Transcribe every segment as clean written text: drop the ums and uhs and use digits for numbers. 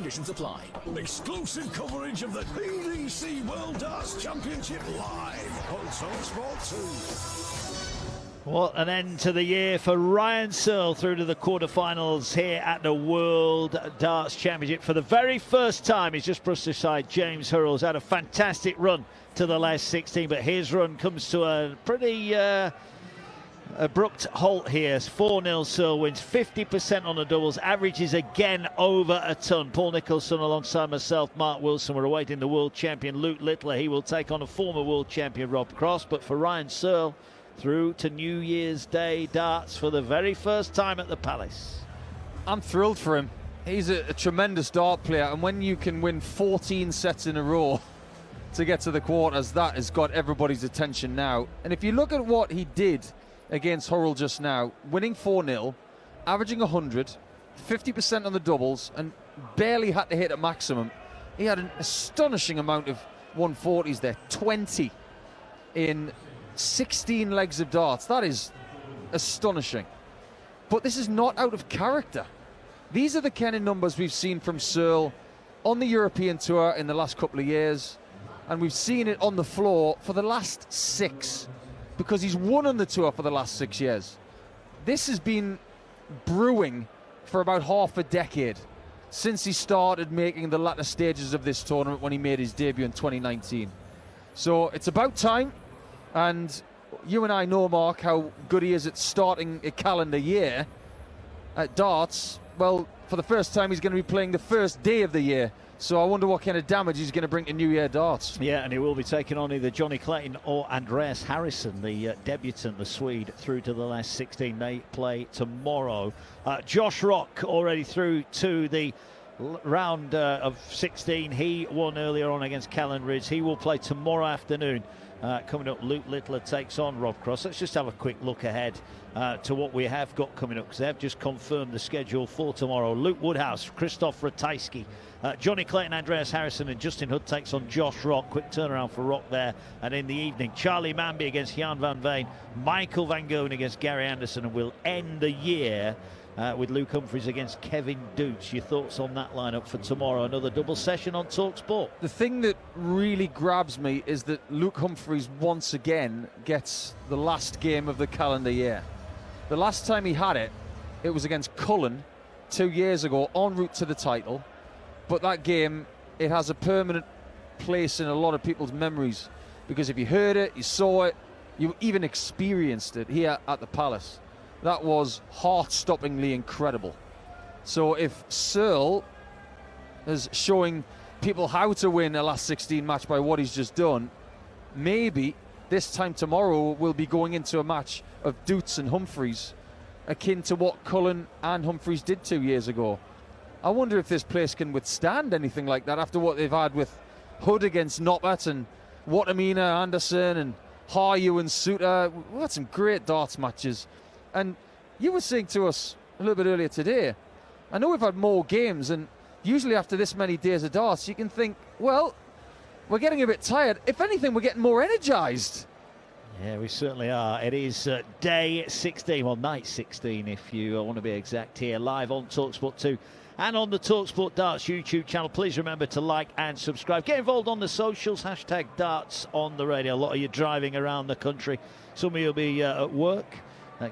Conditions apply. Exclusive coverage of the PDC World Darts Championship live on talkSPORT 2. What an end to the year for Ryan Searle, through to the quarterfinals here at the World Darts Championship. For the very first time, he's just brushed aside James Hurrell's had a fantastic run to the last 16, but his run comes to a pretty abrupt halt here. 4-0 Searle wins, 50% on the doubles, averages again over a ton. Paul Nicholson alongside myself, Mark Wilson, we're awaiting the world champion Luke Littler. He will take on a former world champion Rob Cross, but for Ryan Searle, through to New Year's Day darts for the very first time at the Palace. I'm thrilled for him. He's a tremendous dart player, and when you can win 14 sets in a row to get to the quarters, that has got everybody's attention now. And if you look at what he did against Hurrell just now, winning 4-0, averaging 100, 50% on the doubles, and barely had to hit a maximum. He had an astonishing amount of 140s there, 20 in 16 legs of darts. That is astonishing. But this is not out of character. These are the kind of numbers we've seen from Searle on the European Tour in the last couple of years, and we've seen it on the floor for the last 6, because he's won on the tour for the last 6 years. This has been brewing for about half a decade since he started making the latter stages of this tournament when he made his debut in 2019. So it's about time. And you and I know, Mark, how good he is at starting a calendar year at darts. Well, for the first time, he's going to be playing the first day of the year. So I wonder what kind of damage he's going to bring to New Year darts. Yeah, and he will be taking on either Johnny Clayton or Andreas Harrison, the debutant, the Swede, through to the last 16. They play tomorrow. Josh Rock already through to the round of 16. He won earlier on against Callan Ridge. He will play tomorrow afternoon. Coming up, Luke Littler takes on Rob Cross. Let's just have a quick look ahead to what we have got coming up, because they have just confirmed the schedule for tomorrow. Luke Woodhouse, Christoph Ratajski, Johnny Clayton, Andreas Harrison, and Justin Hood takes on Josh Rock. Quick turnaround for Rock there. And in the evening, Charlie Manby against Jan van Veen, Michael Van Goen against Gary Anderson, and we'll end the year with Luke Humphries against Kevin Doots. Your thoughts on that lineup for tomorrow? Another double session on talkSPORT. The thing that really grabs me is that Luke Humphries once again gets the last game of the calendar year. The last time he had it, it was against Cullen 2 years ago, en route to the title. But that game, it has a permanent place in a lot of people's memories, because if you heard it, you saw it, you even experienced it here at the Palace. That was heart-stoppingly incredible. So if Searle is showing people how to win a last 16 match by what he's just done, maybe this time tomorrow we'll be going into a match of Doots and Humphries, akin to what Cullen and Humphries did 2 years ago. I wonder if this place can withstand anything like that after what they've had with Hood against Noppert and Watamina, Anderson, and Haryu and Suter. We've had some great darts matches. And you were saying to us a little bit earlier today, I know we've had more games, and usually after this many days of darts, you can think, well, we're getting a bit tired. If anything, we're getting more energized. Yeah, we certainly are. It is day 16, well, night 16, if you want to be exact, here, live on talkSPORT 2 and on the talkSPORT Darts YouTube channel. Please remember to like and subscribe. Get involved on the socials, hashtag darts on the radio. A lot of you driving around the country. Some of you will be at work.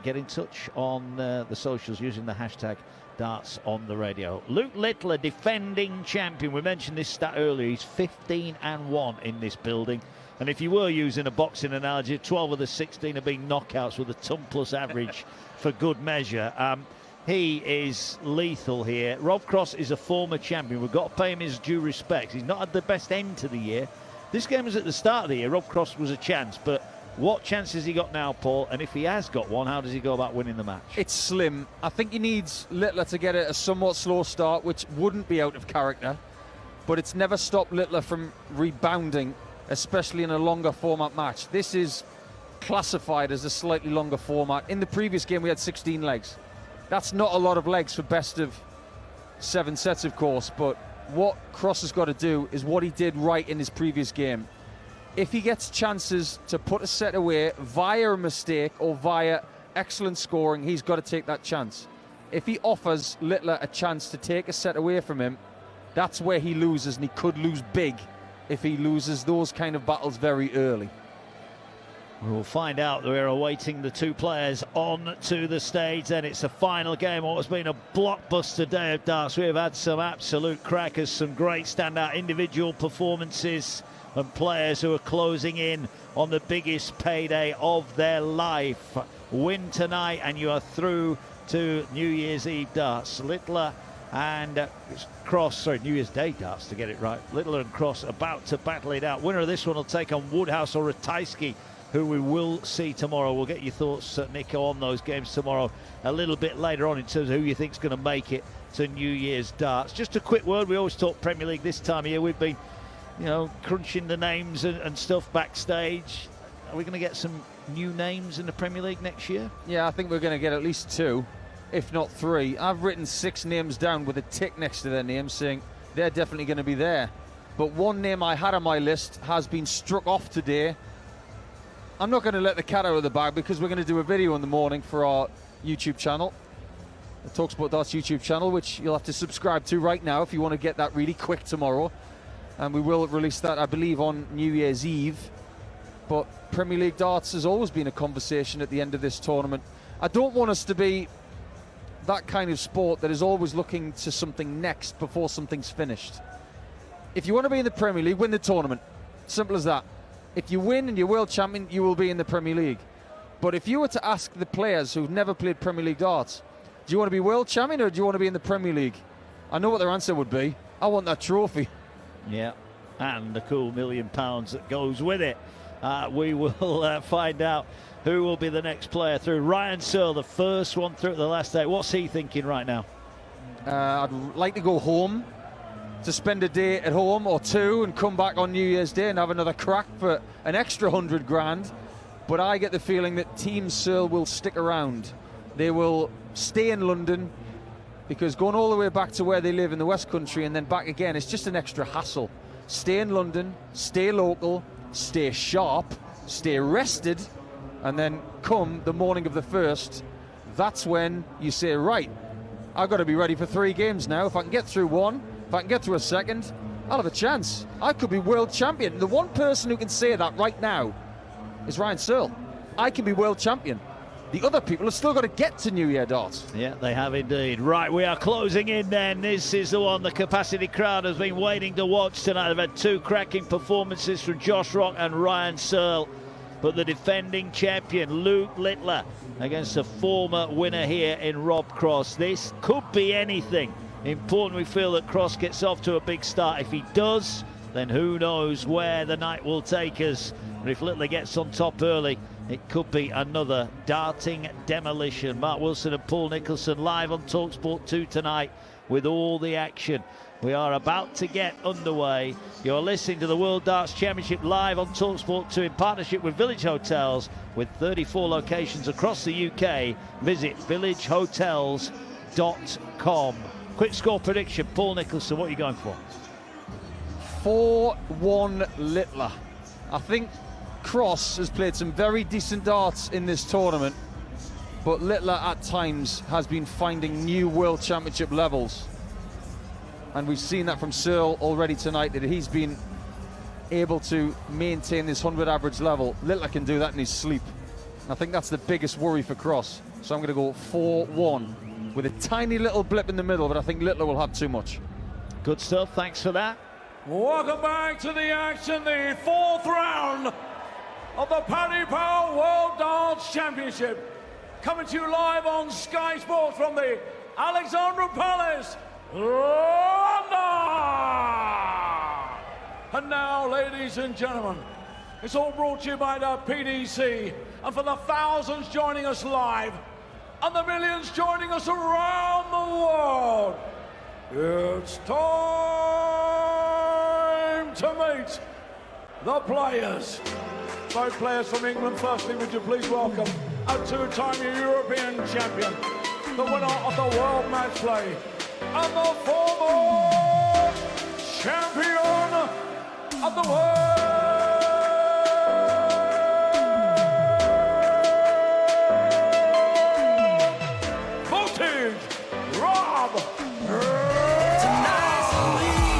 Get in touch on the socials using the hashtag darts on the radio. Luke Littler, defending champion. We mentioned this stat earlier. He's 15-1 in this building. And if you were using a boxing analogy, 12 of the 16 have been knockouts with a ton-plus average for good measure. He is lethal here. Rob Cross is a former champion. We've got to pay him his due respect. He's not had the best end to the year. This game was at the start of the year. Rob Cross was a chance, but what chance has he got now, Paul? And if he has got one, how does he go about winning the match? It's slim. I think he needs Littler to get a somewhat slow start, which wouldn't be out of character. But it's never stopped Littler from rebounding, especially in a longer format match. This is classified as a slightly longer format. In the previous game, we had 16 legs. That's not a lot of legs for best of 7 sets, of course. But what Cross has got to do is what he did right in his previous game. If he gets chances to put a set away via a mistake or via excellent scoring, he's got to take that chance. If he offers Littler a chance to take a set away from him, That's where he loses, and he could lose big if he loses those kind of battles very early. We'll find out. We're awaiting the two players on to the stage. Then it's the final game. What has been a blockbuster day of darts. We have had some absolute crackers, some great standout individual performances, and players who are closing in on the biggest payday of their life. Win tonight and you are through to New Year's Eve darts. Littler and Cross, sorry, New Year's Day darts to get it right. Littler and Cross about to battle it out. Winner of this one will take on Woodhouse or Ratajski, who we will see tomorrow. We'll get your thoughts, Nico, on those games tomorrow a little bit later on in terms of who you think is going to make it to New Year's darts. Just a quick word, we always talk Premier League this time of year. We've been, you know, crunching the names and stuff backstage. Are we going to get some new names in the Premier League next year? Yeah, I think we're going to get at least 2, if not 3. I've written 6 names down with a tick next to their name saying they're definitely going to be there. But one name I had on my list has been struck off today. I'm not going to let the cat out of the bag because we're going to do a video in the morning for our YouTube channel, the talkSPORT Darts YouTube channel, which you'll have to subscribe to right now if you want to get that really quick tomorrow. And we will release that, I believe, on New Year's Eve. But Premier League darts has always been a conversation at the end of this tournament. I don't want us to be that kind of sport that is always looking to something next before something's finished. If you want to be in the Premier League, win the tournament. Simple as that. If you win and you're world champion, you will be in the Premier League. But if you were to ask the players who've never played Premier League darts, do you want to be world champion or do you want to be in the Premier League? I know what their answer would be. I want that trophy. Yeah, and the cool £1 million that goes with it. We will find out who will be the next player through. Ryan Searle, the first one through the last 8. What's he thinking right now? I'd like to go home, to spend a day at home or 2 and come back on New Year's Day and have another crack for an extra 100 grand. But I get the feeling that Team Searle will stick around. They will stay in London because going all the way back to where they live in the West Country and then back again, it's just an extra hassle. Stay in London, stay local, stay sharp, stay rested, and then come the morning of the 1st, that's when you say, right, I've got to be ready for 3 games now. If I can get through 1, if I can get through a 2nd, I'll have a chance. I could be world champion. The one person who can say that right now is Ryan Searle. I can be world champion. The other people have still got to get to New Year darts. Yeah, they have indeed. Right, we are closing in then. This is the one the capacity crowd has been waiting to watch tonight. They've had 2 cracking performances from Josh Rock and Ryan Searle. But the defending champion, Luke Littler, against a former winner here in Rob Cross. This could be anything. Important we feel that Cross gets off to a big start. If he does, then who knows where the night will take us. But if Littler gets on top early, it could be another darting demolition. Mark Wilson and Paul Nicholson live on talkSPORT 2 tonight with all the action. We are about to get underway. You're listening to the World Darts Championship live on talkSPORT 2 in partnership with Village Hotels with 34 locations across the UK. Visit villagehotels.com. Quick score prediction, Paul Nicholson, what are you going for? 4-1 Littler. I think Cross has played some very decent darts in this tournament, but Littler at times has been finding new World Championship levels. And we've seen that from Searle already tonight, that he's been able to maintain this 100 average level. Littler can do that in his sleep. I think that's the biggest worry for Cross. So I'm going to go 4-1 with a tiny little blip in the middle, but I think Littler will have too much. Good stuff, thanks for that. Welcome back to the action, the 4th round of the Paddy Power World Darts Championship. Coming to you live on Sky Sports from the Alexandra Palace, London. And now, ladies and gentlemen, it's all brought to you by the PDC, and for the thousands joining us live, and the millions joining us around the world, it's time to meet the players. Both players from England. Firstly, would you please welcome a 2-time European champion, the winner of the World Match Play, and the former champion of the world. Voltage, Rob. Tonight's the week.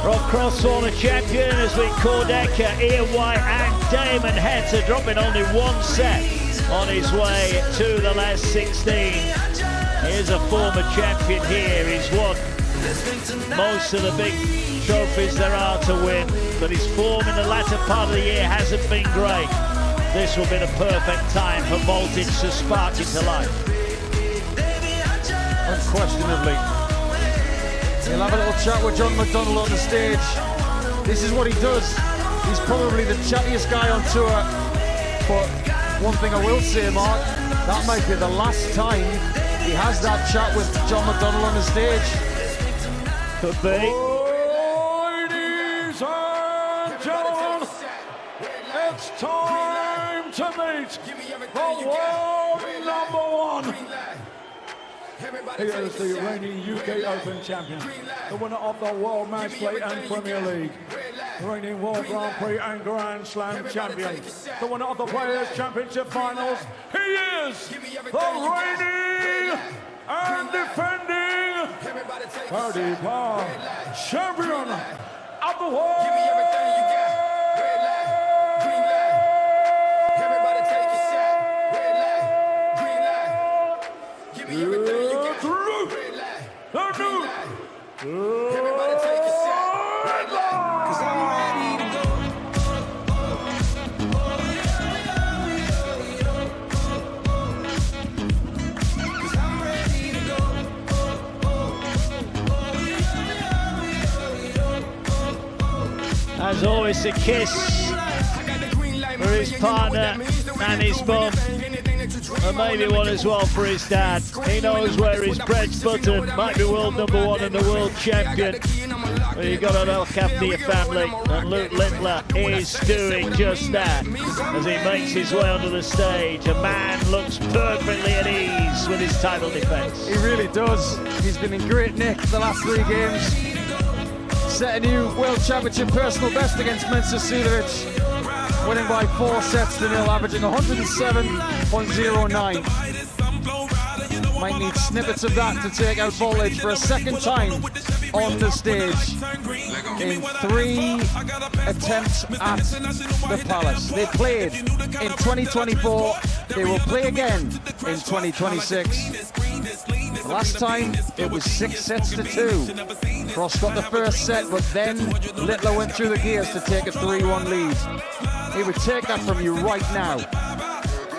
Rob Cross, former champion, has been Cordecker, Ian White and Damon Henter, dropping only one set on his way to the last 16. Here's a former champion here. He's won most of the big trophies there are to win, but his form in the latter part of the year hasn't been great. This will be the perfect time for Voltage to spark into life. Unquestionably. He'll have a little chat with John McDonnell on the stage. This is what he does. He's probably the chattiest guy on tour. But one thing I will say, Mark, that might be the last time he has that chat with John McDonnell on the stage. Could be. Ladies and gentlemen, it's time to meet the world #1. He is the reigning UK Open champion, the winner of the World Match Play and Premier League, reigning World Grand Prix and Grand Slam champion, the winner of the Players' Championship Finals. He is the reigning and defending 30-pound champion of the world. As always, a kiss for his partner and his mum, and maybe one as well for his dad. He knows where his bread's buttered. Might be world #1 and the world champion, but you've got to look after your family, and Luke Littler is doing just that as he makes his way onto the stage. A man looks perfectly at ease with his title defence. He really does. He's been in great nick the last 3 games. Set a new World Championship personal best against Mensah Suljovic, winning by 4 sets to 0, averaging 107.09. Might need snippets of that to take out Voltage for a second time on the stage in 3 attempts at the Palace. They played in 2024, they will play again in 2026. Last time it was 6 sets to 2. Cross got the first set, but then Littler went through the gears to take a 3-1 lead. He would take that from you right now.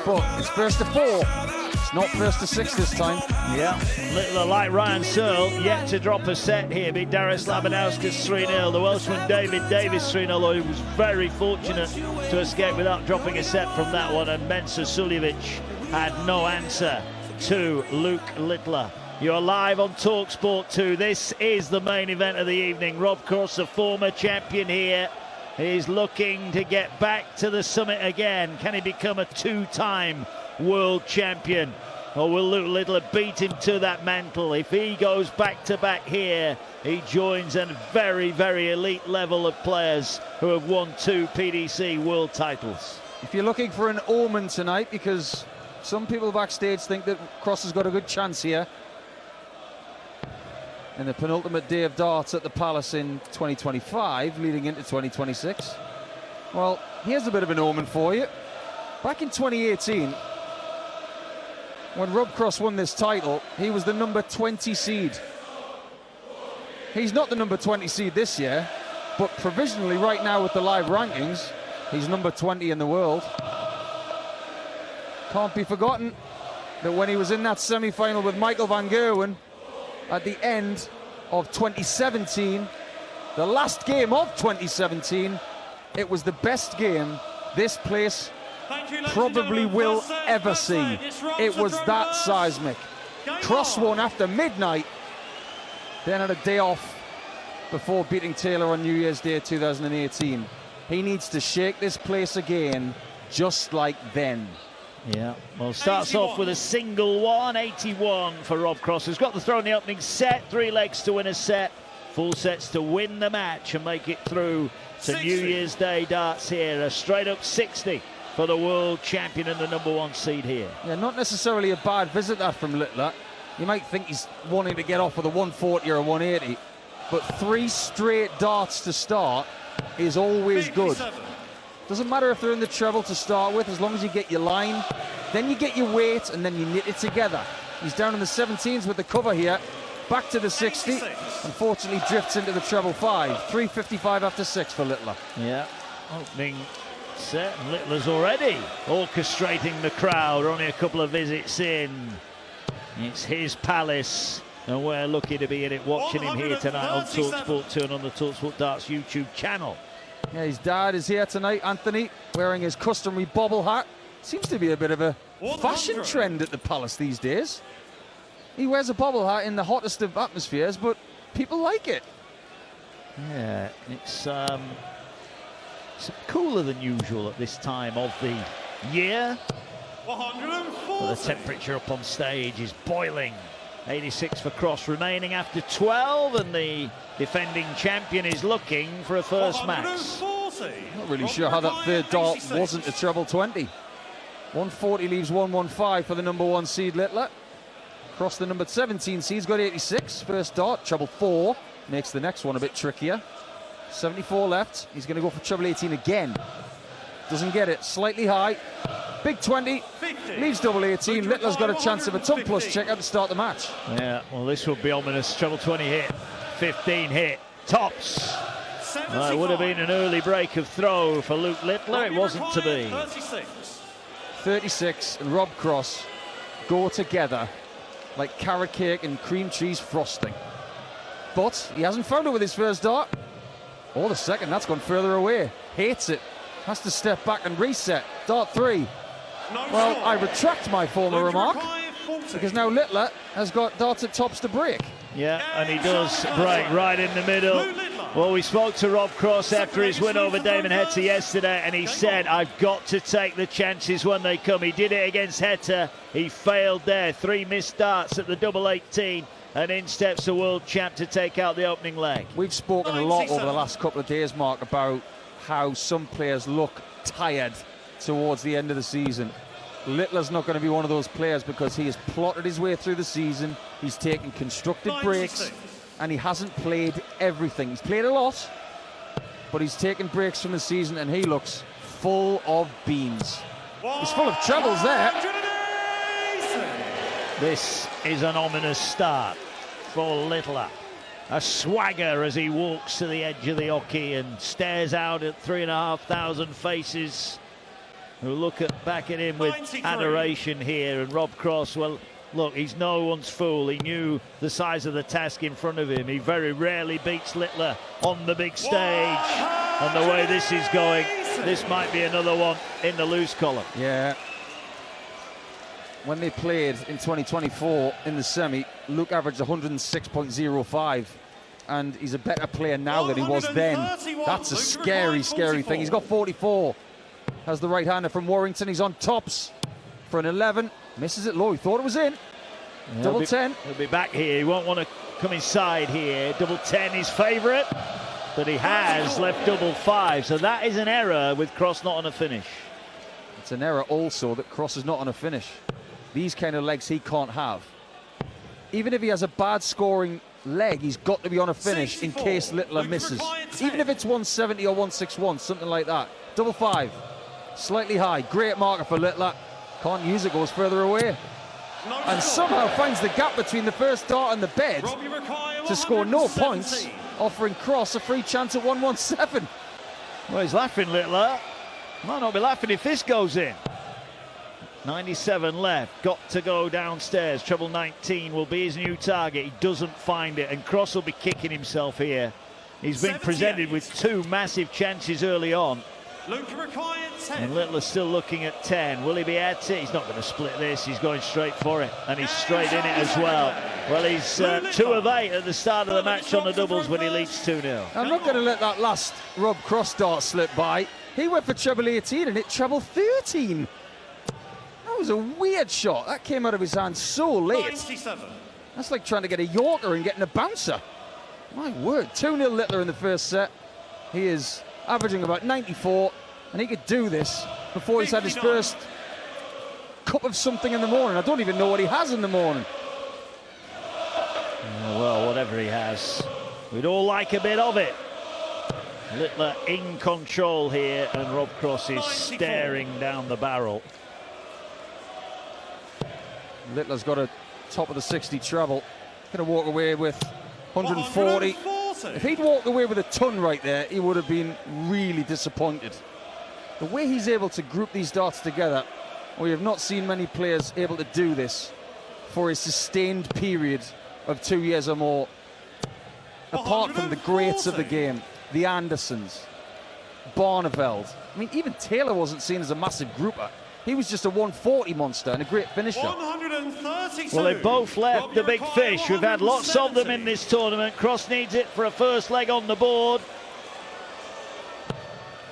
But it's first to 4. It's not first to 6 this time. Yeah, Littler, like Ryan Searle, yet to drop a set here. Beat Darius Labanauskas 3-0. The Welshman David Davis 3-0, although he was very fortunate to escape without dropping a set from that one. And Mensah Suljovic had no answer to Luke Littler. You're live on talkSPORT 2. This is the main event of the evening. Rob Cross, a former champion here. He's looking to get back to the summit again. Can he become a 2-time world champion? Or will Luke Littler beat him to that mantle? If he goes back-to-back here, he joins a very, very elite level of players who have won 2 PDC world titles. If you're looking for an omen tonight, because some people backstage think that Cross has got a good chance here in the penultimate day of darts at the Palace in 2025, leading into 2026. Well, here's a bit of an omen for you. Back in 2018, when Rob Cross won this title, he was the number 20 seed. He's not the number 20 seed this year, but provisionally right now with the live rankings, he's number 20 in the world. Can't be forgotten that when he was in that semi-final with Michael van Gerwen at the end of 2017, the last game of 2017, it was the best game this place probably will ever see. It was that seismic. Cross won after midnight, then had a day off before beating Taylor on New Year's Day 2018. He needs to shake this place again, just like then. Yeah, well, starts off with a single 181 for Rob Cross, who's got the throw in the opening set. 3 legs to win a set, 4 sets to win the match and make it through to New Year's Day darts here. A straight up 60 for the world champion and the #1 seed here. Yeah, not necessarily a bad visit that from Littler. You might think he's wanting to get off with a 140 or a 180. but 3 straight darts to start is always good. Doesn't matter if they're in the treble to start with, as long as you get your line, then you get your weight, and then you knit it together. He's down in the 17s with the cover here. Back to the 60. Unfortunately, drifts into the treble 5. 3:55 after 6 for Littler. Yeah, opening set. And Littler's already orchestrating the crowd. Only a couple of visits in. It's his Palace, and we're lucky to be in it, watching him here tonight on talkSPORT 2 and on the talkSPORT Darts YouTube channel. Yeah, his dad is here tonight, Anthony, wearing his customary bobble hat. Seems to be a bit of a fashion trend at the Palace these days. He wears a bobble hat in the hottest of atmospheres, but people like it. Yeah, it's cooler than usual at this time of the year. But the temperature up on stage is boiling. 86 for Cross remaining after 12, and the defending champion is looking for a first max. Not really sure how that third dart wasn't a treble 20. 140 leaves 115 for the number 1 seed Littler. Cross, the number 17 seed's got 86. First dart, treble 4. Makes the next one a bit trickier. 74 left. He's going to go for treble 18 again. Doesn't get it. Slightly high. Big 20. Leaves double 18. Littler's got a chance of a ton plus check out to start the match. Yeah, well, this will be ominous. Treble 20 hit. 15 hit. Tops. It would have been an early break of throw for Luke Littler. It wasn't to be. 36 and Rob Cross go together like carrot cake and cream cheese frosting. But he hasn't found it with his first dart. Or the second, that's gone further away. Hates it. Has to step back and reset. Dart 3. Well, I retract my former remark, because now Littler has got darts at tops to break. Yeah, and he does break right in the middle. Well, we spoke to Rob Cross after his win over Damon Heta yesterday, and he said, I've got to take the chances when they come. He did it against Heta. He failed there. 3 missed darts at the double 18, and in steps the world champ to take out the opening leg. We've spoken a lot over the last couple of days, Mark, about how some players look tired towards the end of the season. Littler's not going to be one of those players, because he has plotted his way through the season. He's taken constructed breaks, and he hasn't played everything. He's played a lot, but he's taken breaks from the season, and he looks full of beans. He's full of trebles there. This is an ominous start for Littler. A swagger as he walks to the edge of the hockey and stares out at 3,500 faces who look back at him with adoration here. And Rob Cross, well, look, he's no one's fool. He knew the size of the task in front of him. He very rarely beats Littler on the big stage. And the way this is going, this might be another one in the loose column. Yeah. When they played in 2024 in the semi, Luke averaged 106.05. And he's a better player now than he was then. That's a scary, scary thing. He's got 44. Has the right-hander from Warrington. He's on tops for an 11. Misses it low. He thought it was in. Yeah, double 10. He'll be back here. He won't want to come inside here. Double 10 his favourite. But he has left double 5. So that is an error with Cross not on a finish. It's an error also that Cross is not on a finish. These kind of legs he can't have. Even if he has a bad scoring leg, he's got to be on a finish in case Littler misses. Even if it's 170 or 161, something like that. Double 5. Slightly high. Great marker for Littler. Can't use it, goes further away. And somehow finds the gap between the first dart and the bed to score no points, offering Cross a free chance at 117. Well, he's laughing, Littler. Might not be laughing if this goes in. 97 left, got to go downstairs. Treble 19 will be his new target. He doesn't find it, and Cross will be kicking himself here. He's been presented with 2 massive chances early on. And Littler's still looking at 10. Will he be at it? He's not going to split this. He's going straight for it, and he's straight in it as well. Well, he's 2 of 8 at the start of the match on the doubles when he leads 2-0. I'm not going to let that last Rob Cross dart slip by. He went for treble 18 and hit treble 13. That was a weird shot. That came out of his hand so late. 97. That's like trying to get a Yorker and getting a bouncer. My word. 2-0 Littler in the first set. He is averaging about 94, and he could do this before he's had his first cup of something in the morning. I don't even know what he has in the morning. Well, whatever he has, We'd all like a bit of it. Littler in control here, and Rob Cross is staring down the barrel. Littler's got a top of the 60 treble. Going to walk away with 140. If he'd walked away with a ton right there, he would have been really disappointed. The way he's able to group these darts together, we have not seen many players able to do this for a sustained period of 2 years or more. Apart from the greats of the game, the Andersons, Barneveld. I mean, even Taylor wasn't seen as a massive grouper. He was just a 140 monster and a great finisher. Well, they both left the big fish. We've had lots of them in this tournament. Cross needs it for a first leg on the board.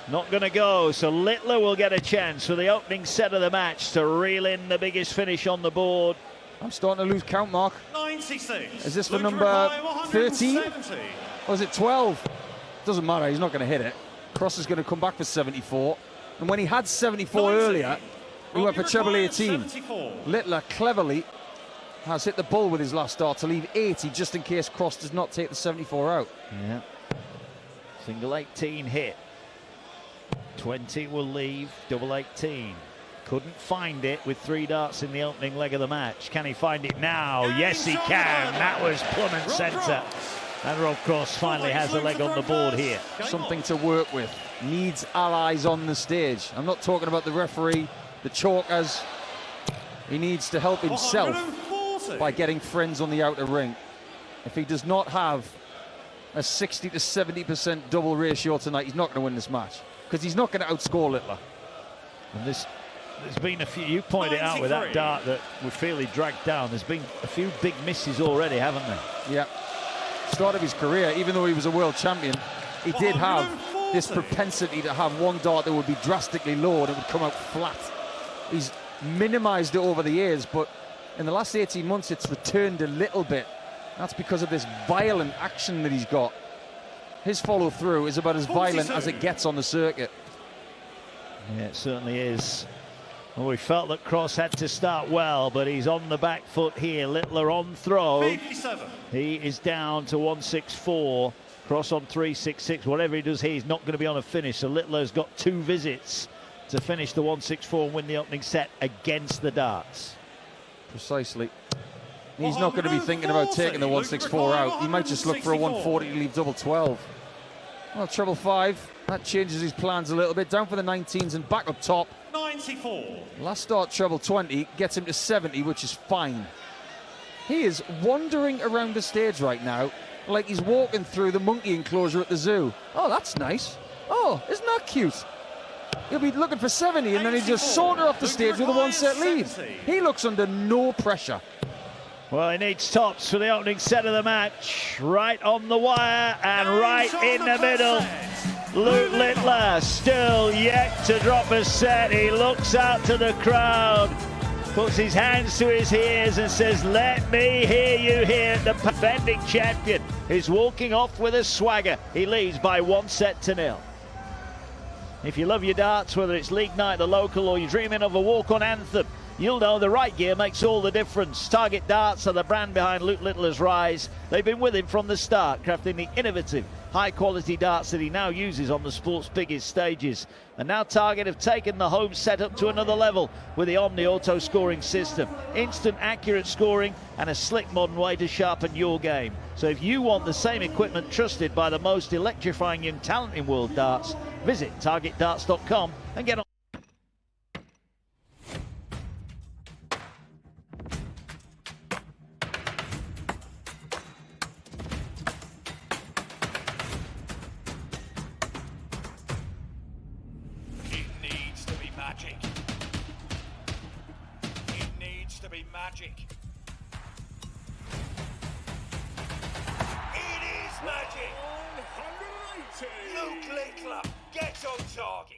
Not going to go, so Littler will get a chance for the opening set of the match to reel in the biggest finish on the board. I'm starting to lose count, Mark. 96. Is this for number 13? Or is it 12? Doesn't matter, he's not going to hit it. Cross is going to come back for 74. And when he had 74 earlier, he went for treble 18. Littler cleverly has hit the bull with his last dart to leave 80 just in case Cross does not take the 74 out. Yeah. Single 18 hit. 20 will leave, double 18. Couldn't find it with 3 darts in the opening leg of the match. Can he find it now? Yes, he can. That was plumb and centre. And Rob Cross finally has a leg on the board here. Something to work with. Needs allies on the stage. I'm not talking about the referee, the chalkers. He needs to help himself by getting friends on the outer ring. If he does not have a 60 to 70% double ratio tonight, he's not going to win this match, because he's not going to outscore Littler. And there's been a few, you pointed out with that dart that we feel he dragged down, there's been a few big misses already, haven't there? Yeah. Start of his career, even though he was a world champion, he did have this propensity to have one dart that would be drastically low and it would come out flat. He's minimised it over the years, but in the last 18 months it's returned a little bit. That's because of this violent action that he's got. His follow-through is about as violent as it gets on the circuit. Yeah, it certainly is. Well, we felt that Cross had to start well, but he's on the back foot here. Littler on throw. 57. He is down to 164. Cross on 366. Whatever he does here, he's not going to be on a finish. So Littler's got 2 visits to finish the 164 and win the opening set against the darts. Precisely. He's not going to be thinking about taking the 164 out. He might just look for a 140 to leave double 12. Well, treble 5. That changes his plans a little bit. Down for the 19s and back up top. 94. Last start treble 20 gets him to 70, which is fine. He is wandering around the stage right now like he's walking through the monkey enclosure at the zoo. Oh, that's nice. Oh, isn't that cute? He'll be looking for 70 and then he just saunter off the stage with a 1-set lead. He looks under no pressure. Well, he needs tops for the opening set of the match. Right on the wire and right in the middle. Luke Littler still yet to drop a set. He looks out to the crowd, puts his hands to his ears and says, "Let me hear you here." The defending champion is walking off with a swagger. He leads by 1-0. If you love your darts, whether it's league night, the local, or you're dreaming of a walk-on anthem, you'll know the right gear makes all the difference. Target Darts are the brand behind Luke Littler's rise. They've been with him from the start, crafting the innovative, high-quality darts that he now uses on the sport's biggest stages. And now Target have taken the home setup to another level with the Omni Auto scoring system. Instant, accurate scoring and a slick, modern way to sharpen your game. So if you want the same equipment trusted by the most electrifying young talent in world darts, visit targetdarts.com and get on. Magic. It needs to be magic. It is magic. 180. Luke Littler gets on target.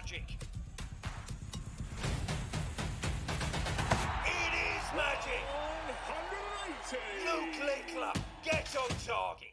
magic. It is magic. 180. Luke Littler, get on target.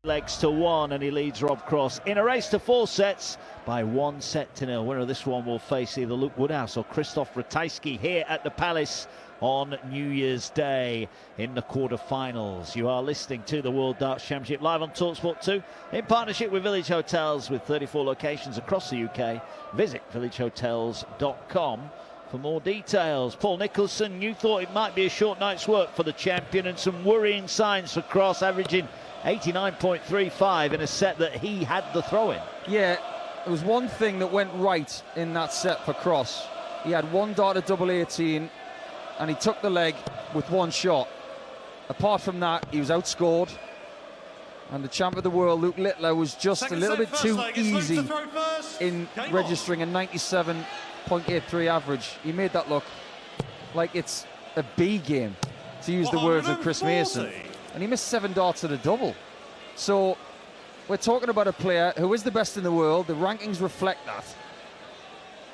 Legs to 1, and he leads Rob Cross in a race to 4 sets by 1-0. Winner of this one will face either Luke Woodhouse or Krzysztof Ratajski here at the Palace on New Year's Day in the quarter-finals. You are listening to the World Darts Championship live on talkSPORT 2 in partnership with Village Hotels with 34 locations across the UK. Visit villagehotels.com for more details. Paul Nicholson, you thought it might be a short night's work for the champion, and some worrying signs for Cross, averaging 89.35 in a set that he had the throw in. Yeah, there was one thing that went right in that set for Cross. He had one dart at double 18 and he took the leg with one shot. Apart from that, he was outscored, and the champ of the world, Luke Littler, was just a little bit too easy in registering a 97.83 average. He made that look like it's a B game, to use the words of Chris Mason. And he missed 7 darts at a double. So we're talking about a player who is the best in the world. The rankings reflect that.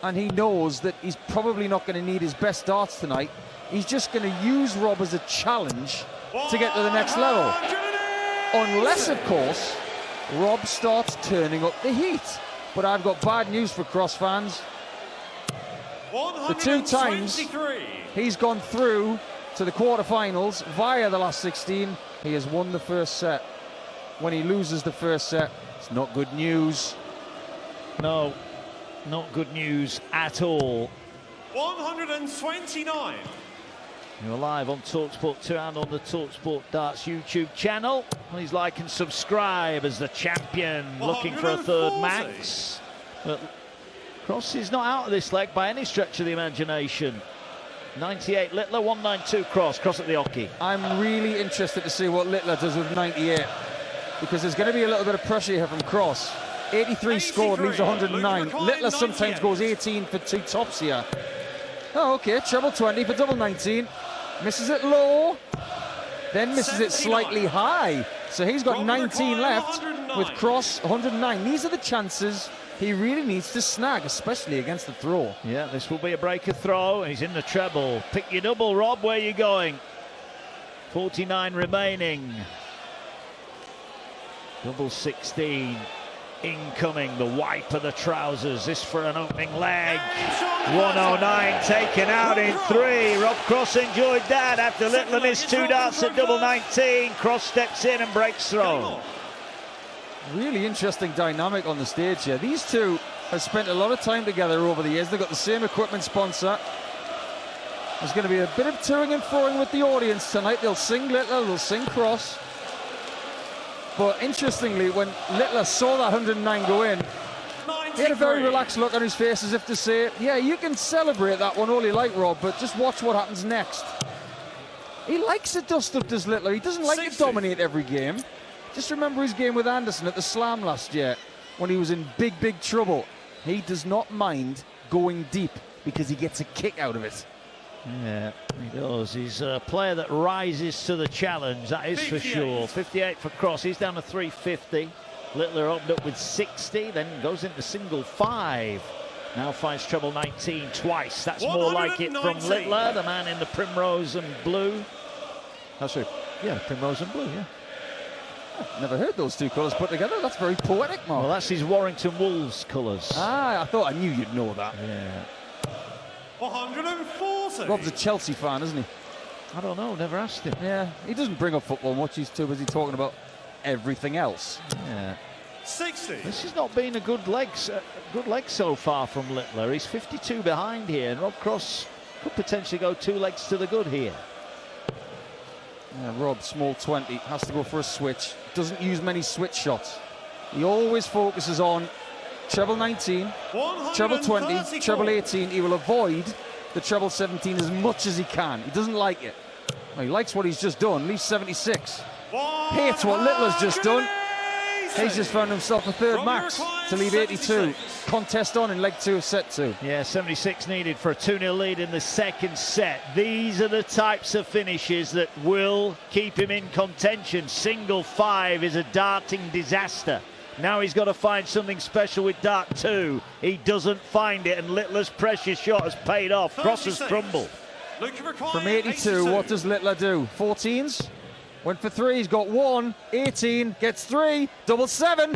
And he knows that he's probably not going to need his best darts tonight. He's just going to use Rob as a challenge to get to the next level. Unless, of course, Rob starts turning up the heat. But I've got bad news for Cross fans. The 2 times he's gone through to the quarterfinals via the last 16, he has won the first set. When he loses the first set, it's not good news. No, not good news at all. 129. You're live on talkSPORT 2 and on the talkSPORT Darts YouTube channel. Please like and subscribe as the champion looking for a third max. But Cross is not out of this leg by any stretch of the imagination. 98 Littler, 192 Cross at the hockey. I'm really interested to see what Littler does with 98, because there's going to be a little bit of pressure here from Cross. 83 scored, leaves 109. Littler sometimes goes 18 for 2 tops here. Oh, okay, treble 20 for double 19. Misses it low, then misses it slightly high. So he's got 19 left with Cross 109. These are the chances he really needs to snag, especially against the throw. Yeah, this will be a breaker throw. He's in the treble. Pick your double, Rob. Where are you going? 49 remaining. Double 16 incoming. The wipe of the trousers. This for an opening leg. 109 taken out in 3. Rob Cross enjoyed that after Littler missed 2 darts at double 19. Cross steps in and breaks throw. Really interesting dynamic on the stage here. These two have spent a lot of time together over the years. They've got the same equipment sponsor. There's going to be a bit of toing and froing with the audience tonight. They'll sing Littler, they'll sing Cross. But interestingly, when Littler saw that 109 go in, he had a very relaxed look on his face, as if to say, yeah, you can celebrate that one all you like, Rob, but just watch what happens next. He likes a dust-up, does Littler. He doesn't like to dominate every game. Just remember his game with Anderson at the Slam last year when he was in big, big trouble. He does not mind going deep because he gets a kick out of it. Yeah, he does. He's a player that rises to the challenge, that is for sure. 58 for Cross. He's down to 350. Littler opened up with 60, then goes into single 5. Now finds treble 19 twice. That's more like it from Littler, the man in the primrose and blue. Oh, sorry. Yeah, primrose and blue, yeah. Never heard those two colours put together. That's very poetic, Mark. Well, that's his Warrington Wolves colours. Ah, I knew you'd know that. Yeah. 140. Rob's a Chelsea fan, isn't he? I don't know, never asked him. Yeah, he doesn't bring up football much. He's too busy talking about everything else. Yeah. 60. This has not been a good leg so far from Littler. He's 52 behind here, and Rob Cross could potentially go 2 legs to the good here. Yeah, Rob, small 20, has to go for a switch. Doesn't use many switch shots. He always focuses on treble 19, treble 20, treble 18. He will avoid the treble 17 as much as he can. He doesn't like it. Well, he likes what he's just done. Leaves 76. Hates what Littler's just done. He's just found himself a third max to leave 82. Contest on in leg 2 of set 2. Yeah, 76 needed for a 2-0 lead in the second set. These are the types of finishes that will keep him in contention. Single 5 is a darting disaster. Now he's got to find something special with dart 2. He doesn't find it, and Littler's precious shot has paid off. Cross has crumbled. From 82, what does Littler do? 14s? Went for 3, he's got 1, 18, gets 3, double 7.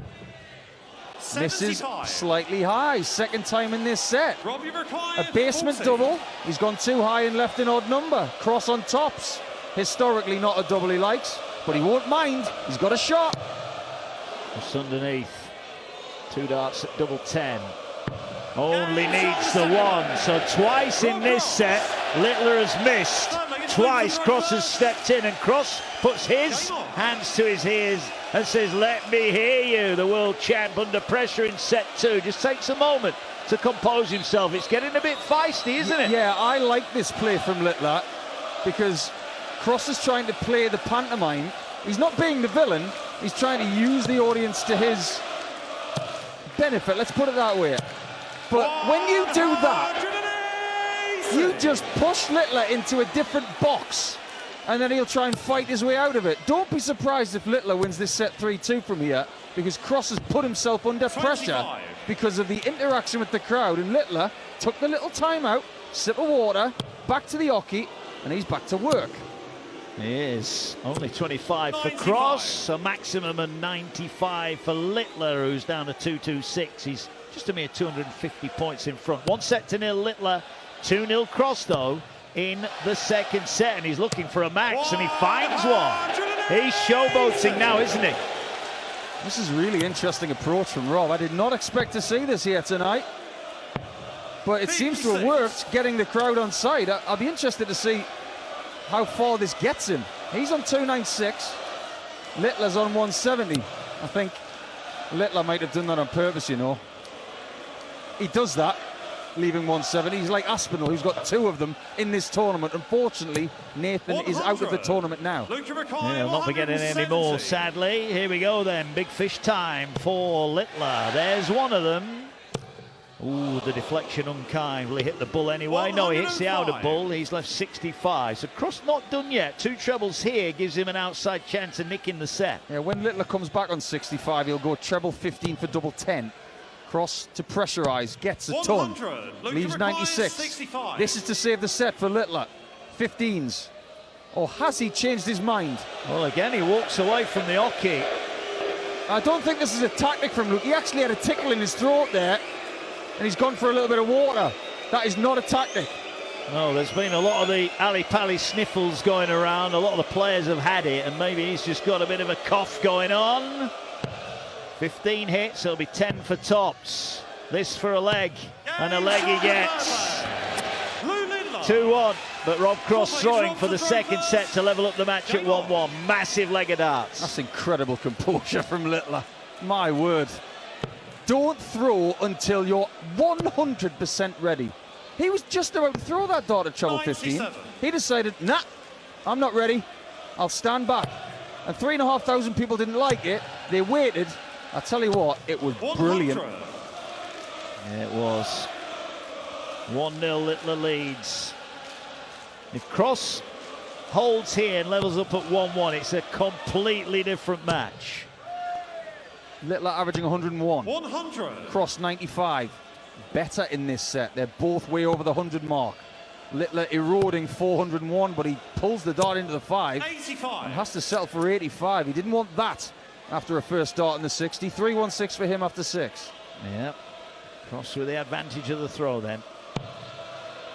Misses slightly high, second time in this set. A basement double, he's gone too high and left an odd number. Cross on tops, historically not a double he likes, but he won't mind, he's got a shot. Just underneath, 2 darts at double 10. Only needs the 1, so twice in this set, Littler has missed. Twice Cross has stepped in, and Cross puts his hands to his ears and says, "Let me hear you." The world champ under pressure in set 2 just takes a moment to compose himself. It's getting a bit feisty, isn't it? Yeah, I like this play from Littler because Cross is trying to play the pantomime. He's not being the villain, he's trying to use the audience to his benefit, let's put it that way. But when you do that, you just push Littler into a different box, and then he'll try and fight his way out of it. Don't be surprised if Littler wins this set 3-2 from here, because Cross has put himself under pressure because of the interaction with the crowd, and Littler took the little time out, sip of water, back to the hockey, and he's back to work. He is. Only 25 for Cross, a maximum of 95 for Littler, who's down to 226. He's just a mere 250 points in front. 1-0 Littler, 2-0 Cross, though, in the second set, and he's looking for a max, and he finds one. He's showboating now, isn't he? This is a really interesting approach from Rob. I did not expect to see this here tonight, but it seems to have worked, getting the crowd on side. I'll be interested to see how far this gets him. He's on 296, Littler's on 170. I think Littler might have done that on purpose, you know. He does that, leaving 170. He's like Aspinall, who's got 2 of them in this tournament. Unfortunately, Nathan is out of the tournament now. Yeah, he'll not be getting any more, sadly. Here we go then, big fish time for Littler. There's one of them. Ooh, the deflection unkind. Will he hit the bull anyway? No, he hits the outer bull. He's left 65. So Cross not done yet. 2 trebles here gives him an outside chance of nicking the set. Yeah, when Littler comes back on 65, he'll go treble 15 for double 10. Cross to pressurise, gets a ton, leaves 96. This is to save the set for Littler. 15s. Or has he changed his mind? Well, again, he walks away from the hockey. I don't think this is a tactic from Luke. He actually had a tickle in his throat there, and he's gone for a little bit of water. That is not a tactic. No, there's been a lot of the Ali Pali sniffles going around. A lot of the players have had it, and maybe he's just got a bit of a cough going on. 15 hits, it'll be 10 for tops. This for a leg, and a leg he gets. 2-1, but Rob Cross throwing for the second set to level up the match at 1-1. Massive leg of darts. That's incredible composure from Littler. My word. Don't throw until you're 100% ready. He was just about to throw that dart at treble 15. He decided, nah, I'm not ready. I'll stand back. And 3,500 people didn't like it. They waited. I tell you what, it was brilliant. Yeah, it was. 1-0 Littler leads. If Cross holds here and levels up at 1-1, it's a completely different match. Littler averaging 101. 100. Cross 95. Better in this set. They're both way over the 100 mark. Littler eroding 401, but he pulls the dart into the 5 and 85. has to settle for 85. He didn't want that after a first start in the 60. 3-1-6 for him after 6. Yep. Cross with the advantage of the throw then.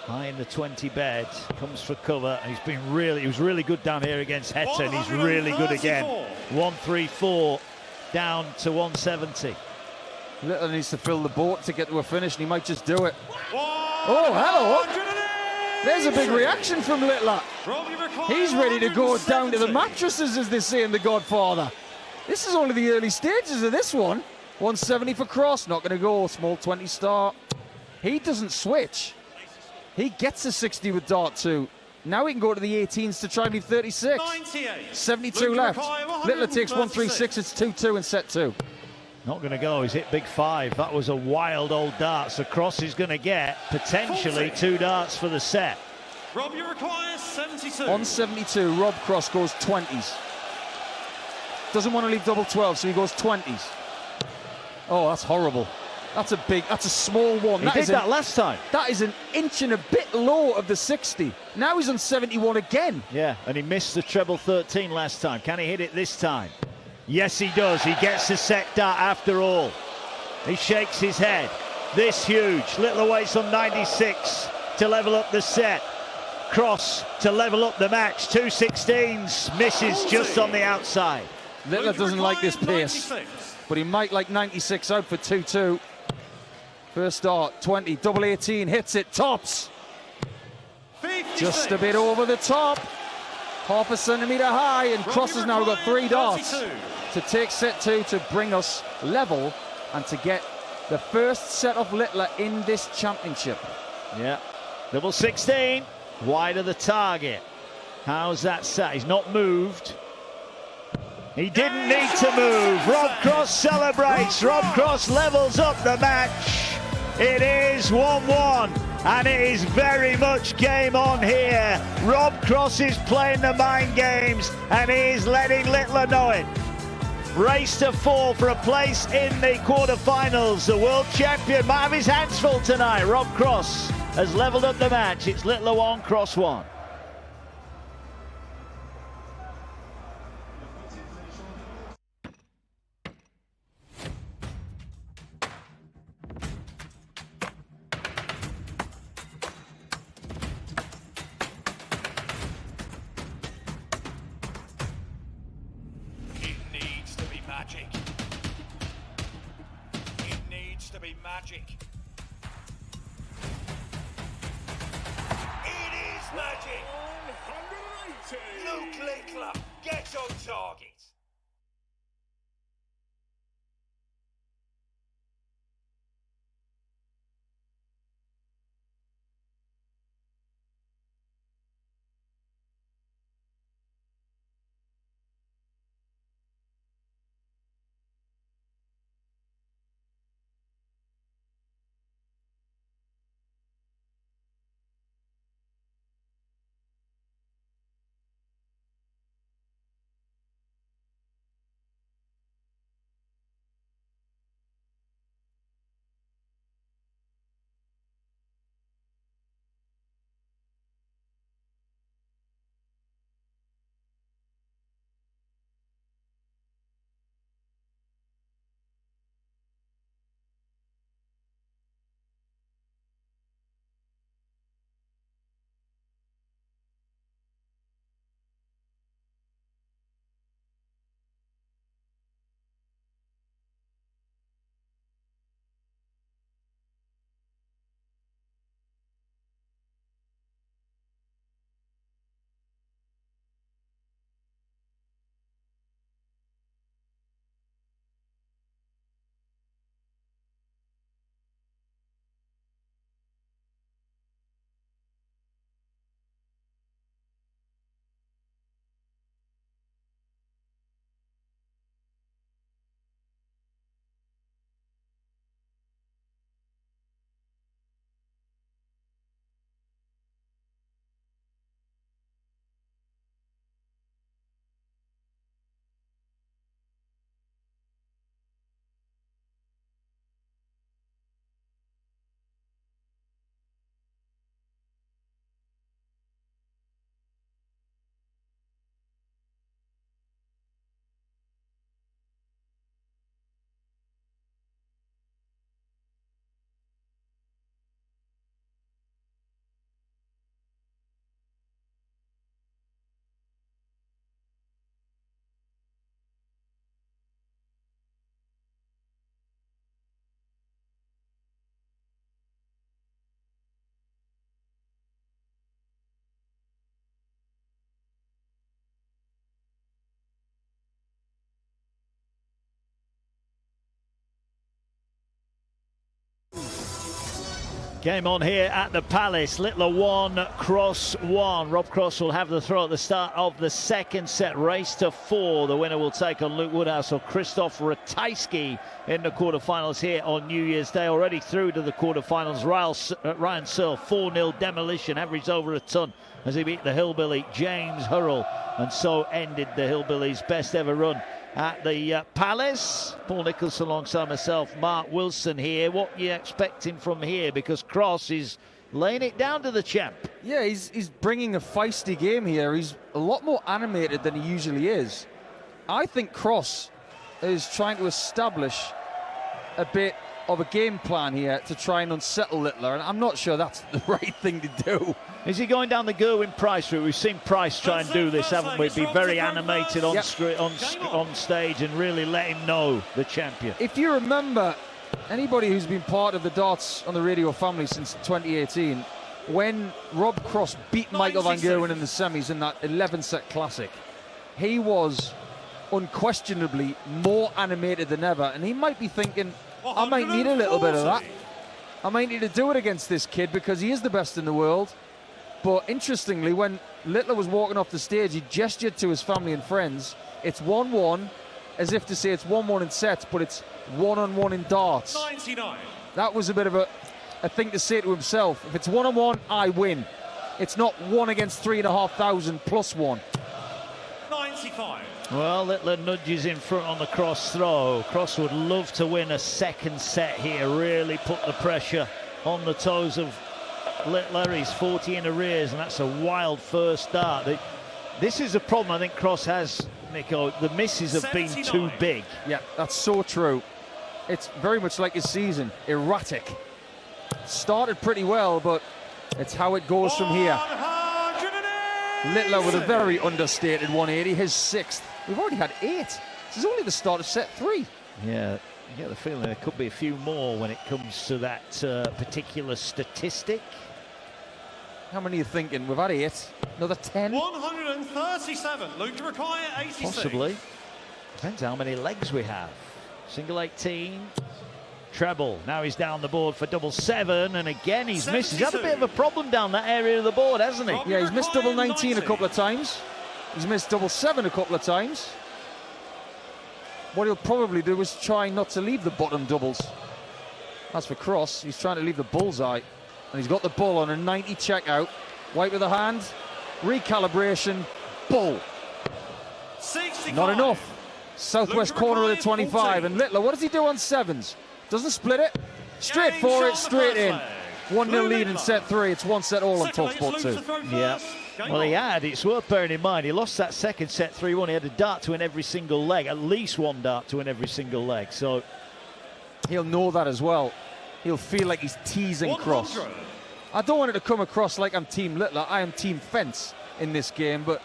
High in the 20 bed, comes for cover. And he was really good down here against Heta, and he's really good again. 134 down to 170. Littler needs to fill the boat to get to a finish, and he might just do it. Oh, hello. There's a big reaction from Littler. He's ready to go down to the mattresses, as they say in The Godfather. This is only the early stages of this one. 170 for Cross, not going to go. Small 20 start. He doesn't switch. He gets a 60 with dart 2. Now he can go to the 18s to try and leave 36. 72 left. Littler takes 136. It's 2-2 in set 2. Not going to go. He's hit big 5. That was a wild old dart. So Cross is going to get potentially 2 darts for the set. Rob, you require 72. On 72, Rob Cross goes 20s. Doesn't want to leave double 12, so he goes 20s. Oh, that's horrible. That's a small one. He did that last time. That is an inch and a bit low of the 60. Now he's on 71 again. Yeah, and he missed the treble 13 last time. Can he hit it this time? Yes, he does. He gets the set dart after all. He shakes his head. This huge. Littler waits on 96 to level up the set. Cross to level up the match. 2 16s. Misses just on the outside. Littler doesn't like this pace, but he might like 96 out for 2-2. First start, 20, double 18, hits it, tops. 56. Just a bit over the top. Half a centimetre high, and Cross has now got 3 darts to take set 2 to bring us level and to get the first set of Littler in this championship. Yeah, double 16, wide of the target. How's that set? He's not moved. He didn't need to move. Rob Cross celebrates. Rob Cross levels up the match. It is 1-1, and it is very much game on here. Rob Cross is playing the mind games, and he is letting Littler know it. Race to 4 for a place in the quarterfinals. The world champion might have his hands full tonight. Rob Cross has leveled up the match. It's Littler 1, Cross 1. Magic. It needs to be magic. It is magic. 180. Luke Littler gets on target. Game on here at the Palace. Littler 1, Cross 1. Rob Cross will have the throw at the start of the second set. Race to 4. The winner will take on Luke Woodhouse or Krzysztof Ratajski in the quarterfinals here on New Year's Day. Already through to the quarterfinals. Ryan Searle, 4-0 demolition, averaged over a ton as he beat the Hillbilly James Hurrell, and so ended the Hillbillies' best ever run at the Palace. Paul Nicholls alongside myself, Mark Wilson here. What are you expecting from here? Because Cross is laying it down to the champ. Yeah, he's bringing a feisty game here. He's a lot more animated than he usually is. I think Cross is trying to establish a bit of a game plan here to try and unsettle Littler, and I'm not sure that's the right thing to do. Is he going down the Gerwin-Price route? We've seen Price try and do this, haven't we? Be very animated on stage and really let him know the champion. If you remember, anybody who's been part of the darts on the radio family since 2018, when Rob Cross beat Michael van Gerwen in the semis in that 11-set classic, he was unquestionably more animated than ever, and he might be thinking, I might need a little bit of that. I might need to do it against this kid because he is the best in the world. But interestingly, when Littler was walking off the stage, he gestured to his family and friends. It's 1-1, as if to say it's 1-1 in sets, but it's 1-on-1 in darts. 99. That was a bit of a thing to say to himself. If it's 1-on-1, I win. It's not 1 against 3,500 plus 1. 95. Well, Littler nudges in front on the Cross throw. Cross would love to win a second set here, really put the pressure on the toes of Littler. He's 40 in arrears, and that's a wild first start. This is a problem I think Cross has, Nico. The misses have been too big. Yeah, that's so true. It's very much like his season, erratic. Started pretty well, but it's how it goes from here. Littler with a very understated 180, his 6th. We've already had 8. This is only the start of set 3. Yeah, you get the feeling there could be a few more when it comes to that particular statistic. How many are you thinking? We've had 8. Another 10? 137. Luke to require 86. Possibly. Depends how many legs we have. Single 18. Treble. Now he's down the board for double 7, and again he's missed. He's had a bit of a problem down that area of the board, hasn't he? Yeah, he's missed double 19 a couple of times. He's missed double 7 a couple of times. What he'll probably do is try not to leave the bottom doubles. As for Cross, he's trying to leave the bullseye, and he's got the bull on a 90 checkout. White with the hand, recalibration, bull. 65. Not enough. Southwest corner of the 25, and Littler, what does he do on 7s? Doesn't split it. Straight for it, straight in. 1-0 lead in set 3. It's 1 set all on talkSPORT 2. Yeah. Well, he had. It's worth bearing in mind. He lost that second set 3-1. He had a dart to win every single leg, at least 1 dart to win every single leg. So he'll know that as well. He'll feel like he's teasing Cross. I don't want it to come across like I'm Team Littler. I am Team Fence in this game, but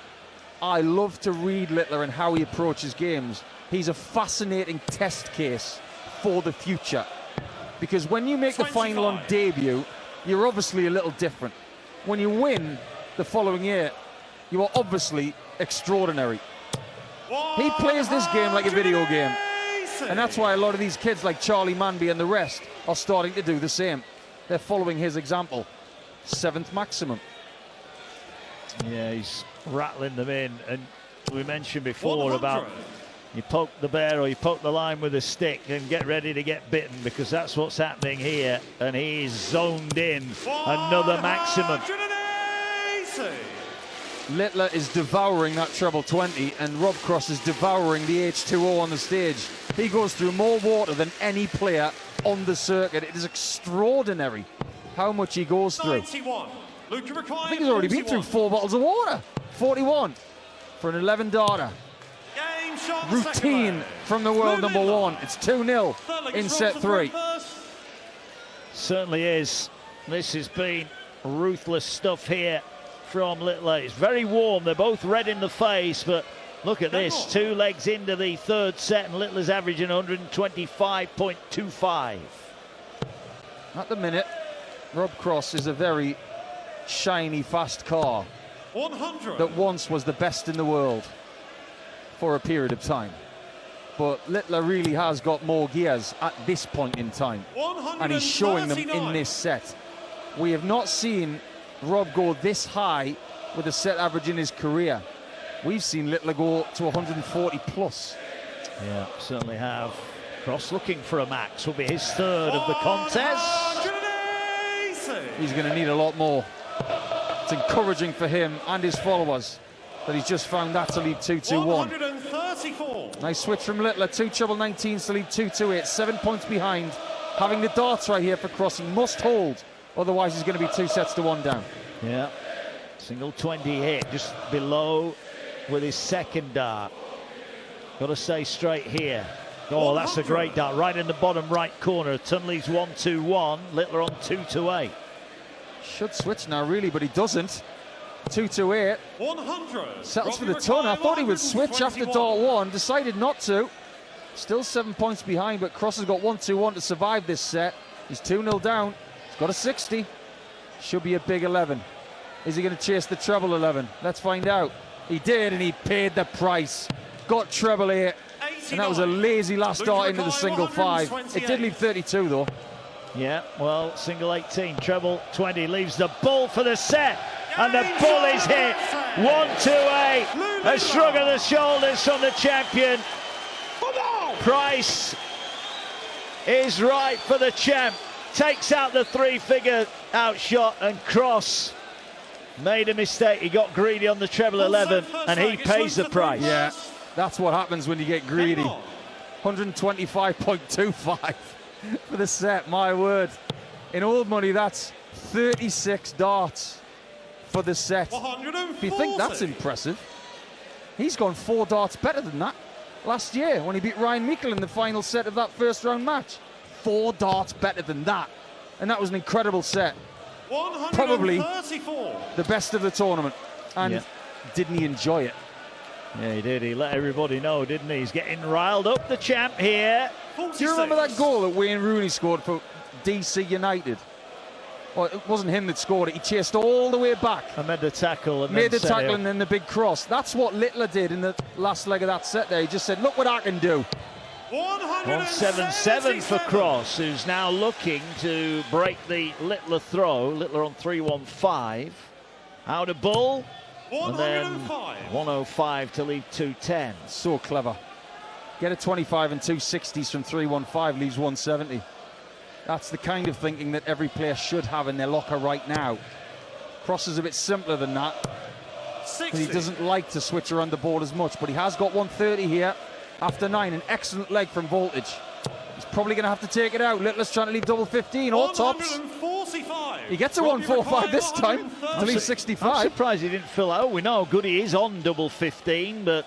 I love to read Littler and how he approaches games. He's a fascinating test case for the future, because when you make the final on debut, you're obviously a little different. When you win the following year, you are obviously extraordinary. He plays this game like a video game, and that's why a lot of these kids like Charlie Manby and the rest are starting to do the same. They're following his example. 7th maximum. yeah, he's rattling them in, and we mentioned before about you poke the bear or you poke the line with a stick and get ready to get bitten, because that's what's happening here, and he's zoned in another maximum. Littler is devouring that treble 20, and Rob Cross is devouring the H2O on the stage. He goes through more water than any player on the circuit. It is extraordinary how much he goes through. 91. Luke to require I think he's already been through 4 bottles of water. 41 for an 11 darter. Game shot. Routine from the world number 1. It's 2-0 in set 3. Certainly is. This has been ruthless stuff here from Littler. It's very warm. They're both red in the face, but look at this. 2 legs into the 3rd set, and Littler's averaging 125.25. At the minute, Rob Cross is a very shiny, fast car 100. that once was the best in the world for a period of time. But Littler really has got more gears at this point in time, and he's showing them in this set. We have not seen Rob go this high with a set average in his career. We've seen Littler go to 140 plus. Yeah, certainly have. Cross looking for a max. Will be his third of the contest. 180. He's going to need a lot more. It's encouraging for him and his followers that he's just found that to lead 2-2-1. 134. Nice switch from Littler. 2 treble 19s to lead 2-2-8. 7 points behind. Having the darts right here for Cross. He must hold. Otherwise, he's going to be 2 sets to 1 down. Yeah. Single 20 hit. Just below with his second dart. Got to stay straight here. Oh, that's a great dart. Right in the bottom right corner. Tunley's 1-2-1. Littler on 2-8. Should switch now, really, but he doesn't. 2-8. 100. Settles for the ton. I thought he would switch after dart 1. Decided not to. Still 7 points behind, but Cross has got 1-2-1 to survive this set. He's 2-0 down. He's got a 60. Should be a big 11. Is he going to chase the treble 11? Let's find out. He did, and he paid the price. Got treble 8. And that was a lazy last dart into the single 5. It did leave 32 though. Yeah, well, single 18, treble 20 leaves the bull for the set. And the bull is hit. 1-2-8. A shrug of the shoulders from the champion. Price is right for the champ. Takes out the 3-figure outshot, and Cross made a mistake. He got greedy on the treble 11 and he pays the price. Yeah. That's what happens when you get greedy. 125.25 for the set, my word. In old money, that's 36 darts for the set. 140. If you think that's impressive, he's gone 4 darts better than that last year when he beat Ryan Meikle in the final set of that first round match. 4 darts better than that. And that was an incredible set. Probably the best of the tournament. And didn't he enjoy it? Yeah, he did. He let everybody know, didn't he? He's getting riled up, the champ here. 46. Do you remember that goal that Wayne Rooney scored for DC United? Well, it wasn't him that scored it. He chased all the way back. And made the tackle. And made then the tackle and then the big cross. That's what Littler did in the last leg of that set there. He just said, look what I can do. 177 for Cross, who's now looking to break the Littler throw. Littler on 3-1-5. Out of bull. And then 105 to leave 210. So clever. Get a 25 and 2 60s from 3-1-5, leaves 170. That's the kind of thinking that every player should have in their locker right now. Cross is a bit simpler than that. He doesn't like to switch around the board as much, but he has got 130 here after 9. An excellent leg from Voltage. He's probably going to have to take it out. Littler's trying to leave double 15, all tops. He gets a 145 this time to leave 65. I'm surprised he didn't fill out. We know how good he is on double 15, but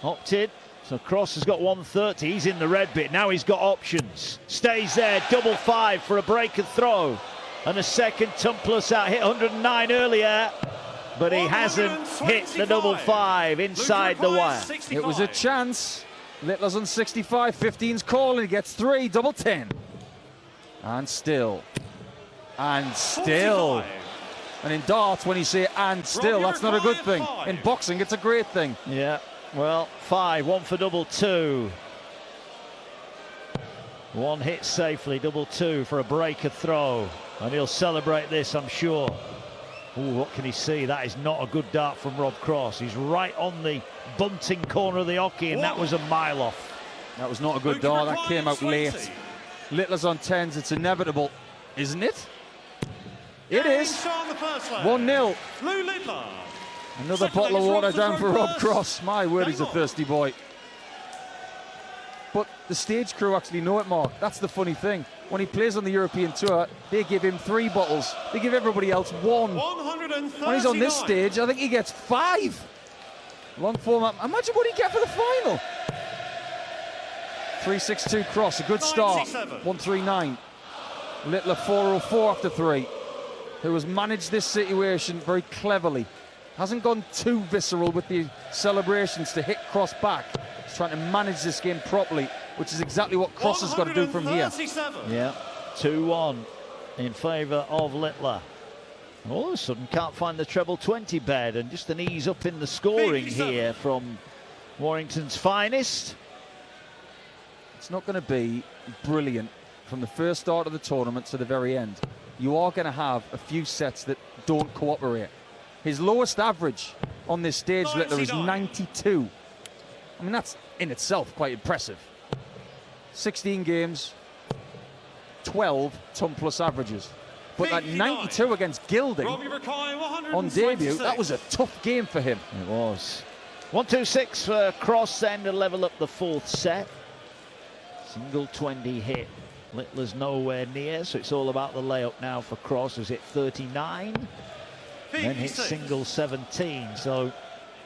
opted. So Cross has got 130. He's in the red bit. Now he's got options. Stays there. Double 5 for a break and throw. And a second ton plus out. Hit 109 earlier. But he hasn't hit the double 5 inside the wire. It was a chance. Littler's on 65. 15's calling. He gets 3. Double 10. And still. And still. 45. And in darts, when you say and still, that's not a good thing. 5. In boxing, it's a great thing. Yeah, well, 5, 1 for double 2. 1 hit safely, double 2 for a breaker throw. And he'll celebrate this, I'm sure. Ooh, what can he see? That is not a good dart from Rob Cross. He's right on the bunting corner of the hockey, and that was a mile off. That was not a good dart. That came out late. Littler's on 10s. It's inevitable, isn't it? It is. 1-0. Another bottle of water down for Rob Cross. My word, he's a thirsty boy. But the stage crew actually know it, Mark. That's the funny thing. When he plays on the European Tour, they give him 3 bottles. They give everybody else 1. When he's on this stage, I think he gets 5. Long form. Imagine what he get for the final. 3-6-2 Cross. A good start. 139. Littler 404 after 3. Who has managed this situation very cleverly. Hasn't gone too visceral with the celebrations to hit Cross back. He's trying to manage this game properly, which is exactly what Cross has got to do from here. Yeah, 2-1 in favour of Littler. All of a sudden can't find the treble 20 bed, and just an ease up in the scoring here from Warrington's finest. It's not going to be brilliant from the first start of the tournament to the very end. you are going to have a few sets that don't cooperate. His lowest average on this stage, Littler, is 92. I mean, that's in itself quite impressive. 16 games, 12 ton plus averages. But that 92 against Gilding on debut, that was a tough game for him. It was. 1-2-6 for Cross then to level up the fourth set. Single 20 hit. Littler's nowhere near, so it's all about the layup now for Cross. Was it 39? Then hits single 17, so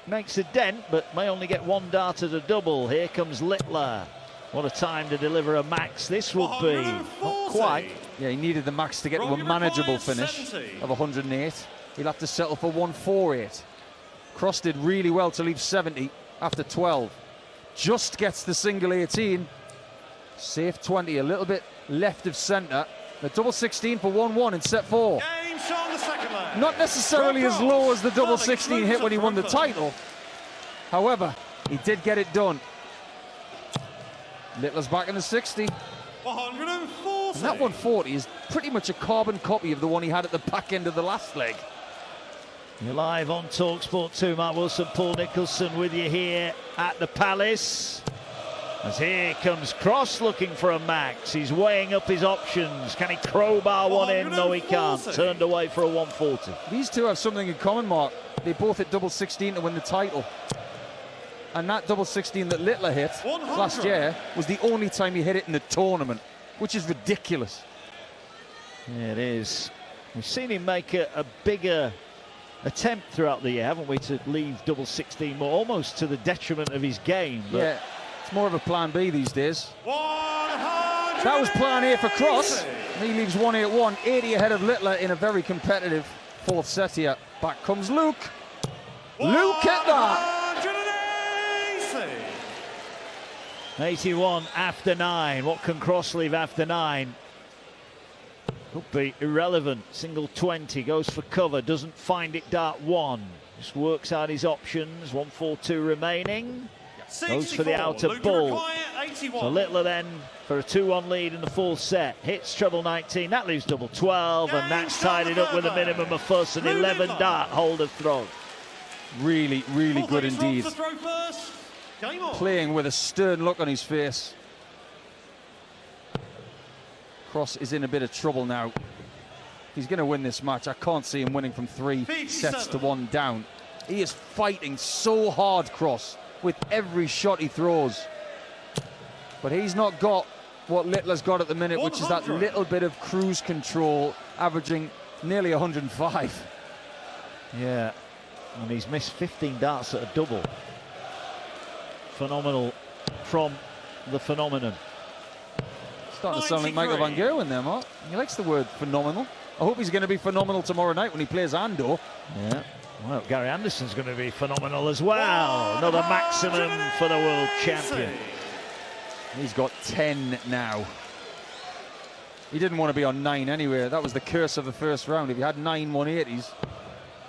makes a dent, but may only get one dart at a double. Here comes Littler. What a time to deliver a max this would be. Not quite. Yeah, he needed the max to get to a manageable finish of 108. He'll have to settle for 148. Cross did really well to leave 70 after 12. Just gets the single 18. Safe 20, a little bit left of centre. The double 16 for 1-1 in set 4. Not necessarily as low as the double 16 hit when he won the title. However, he did get it done. Littler's back in the 60. 140. And that 140 is pretty much a carbon copy of the one he had at the back end of the last leg. You're live on talkSPORT 2. Mark Wilson, Paul Nicholson with you here at the Palace. As here comes Cross looking for a max. He's weighing up his options. Can he crowbar one in? No, he can't. Turned away for a 140. These two have something in common, Mark. They both hit double 16 to win the title. And that double 16 that Littler hit last year was the only time he hit it in the tournament, which is ridiculous. Yeah, it is. We've seen him make a bigger attempt throughout the year, haven't we, to leave double 16 more, almost to the detriment of his game. But yeah, it's more of a plan B these days. That was plan A for Cross. He leaves 181, 80 ahead of Littler in a very competitive fourth set here. Back comes Luke. Luke at that. 81 after 9. What can Cross leave after 9? Could be irrelevant. Single 20, goes for cover, doesn't find it, dart 1. Just works out his options. 142 remaining. Goes for the outer ball. So Littler then for a 2-1 lead in the fourth set. Hits treble 19, that leaves double 12, and that's tied it up with a minimum of fuss. An 11 dart hold of throw. Really, really good indeed. Playing with a stern look on his face. Cross is in a bit of trouble now. If he's going to win this match, I can't see him winning from 3 sets to 1 down. He is fighting so hard, Cross, with every shot he throws. But he's not got what Littler's got at the minute, which is that little bit of cruise control, averaging nearly 105. Yeah, and he's missed 15 darts at a double. Phenomenal from the phenomenon. Starting to sound like Michael Van Gerwen there, Mark. He likes the word phenomenal. I hope he's going to be phenomenal tomorrow night when he plays Andor. Yeah, well, Gary Anderson's going to be phenomenal as well. Another maximum for the world champion. He's got 10 now. He didn't want to be on 9 anyway. That was the curse of the first round. If he had 9 180s,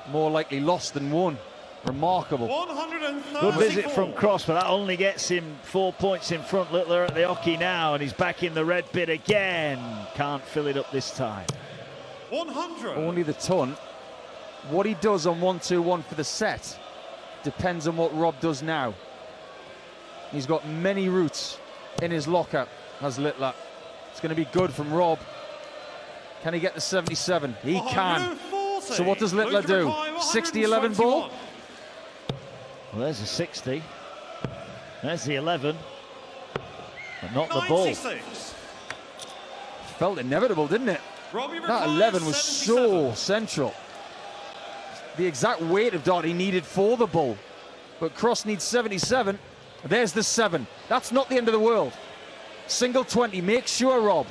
more likely lost than won. Remarkable. Good visit from Cross, but that only gets him 4 points in front. Littler at the hockey now, and he's back in the red bit again. Can't fill it up this time. 100. Only the ton. What he does on 1-2-1 for the set depends on what Rob does now. He's got many routes in his locker, has Littler. It's going to be good from Rob. Can he get the 77? He can. So what does Littler do? 60-11 ball? Well, there's a 60. There's the 11. But not the ball. Felt inevitable, didn't it? That 11 was so central. The exact weight of dart he needed for the ball. But Cross needs 77. There's the 7. That's not the end of the world. Single 20. Make sure, Rob.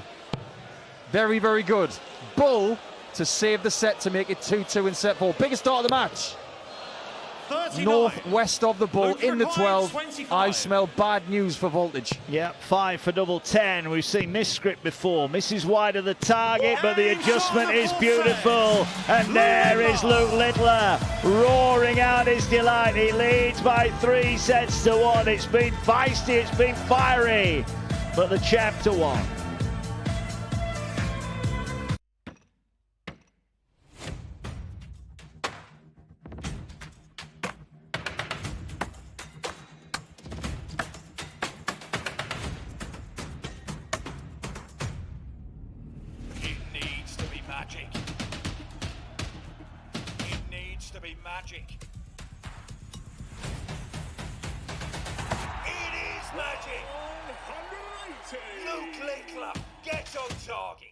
Very, very good. Bull to save the set to make it 2-2 in set 4. Biggest start of the match. 39. Northwest of the ball in the 12. 25. I smell bad news for Voltage. Yeah, 5 for double 10. We've seen this script before. Misses wide of the target, but the adjustment is beautiful. And there is Luke Littler roaring out his delight. He leads by 3 sets to 1. It's been feisty, it's been fiery, but the chapter won. be magic. It is magic. 180. Luke Linkler, get on target.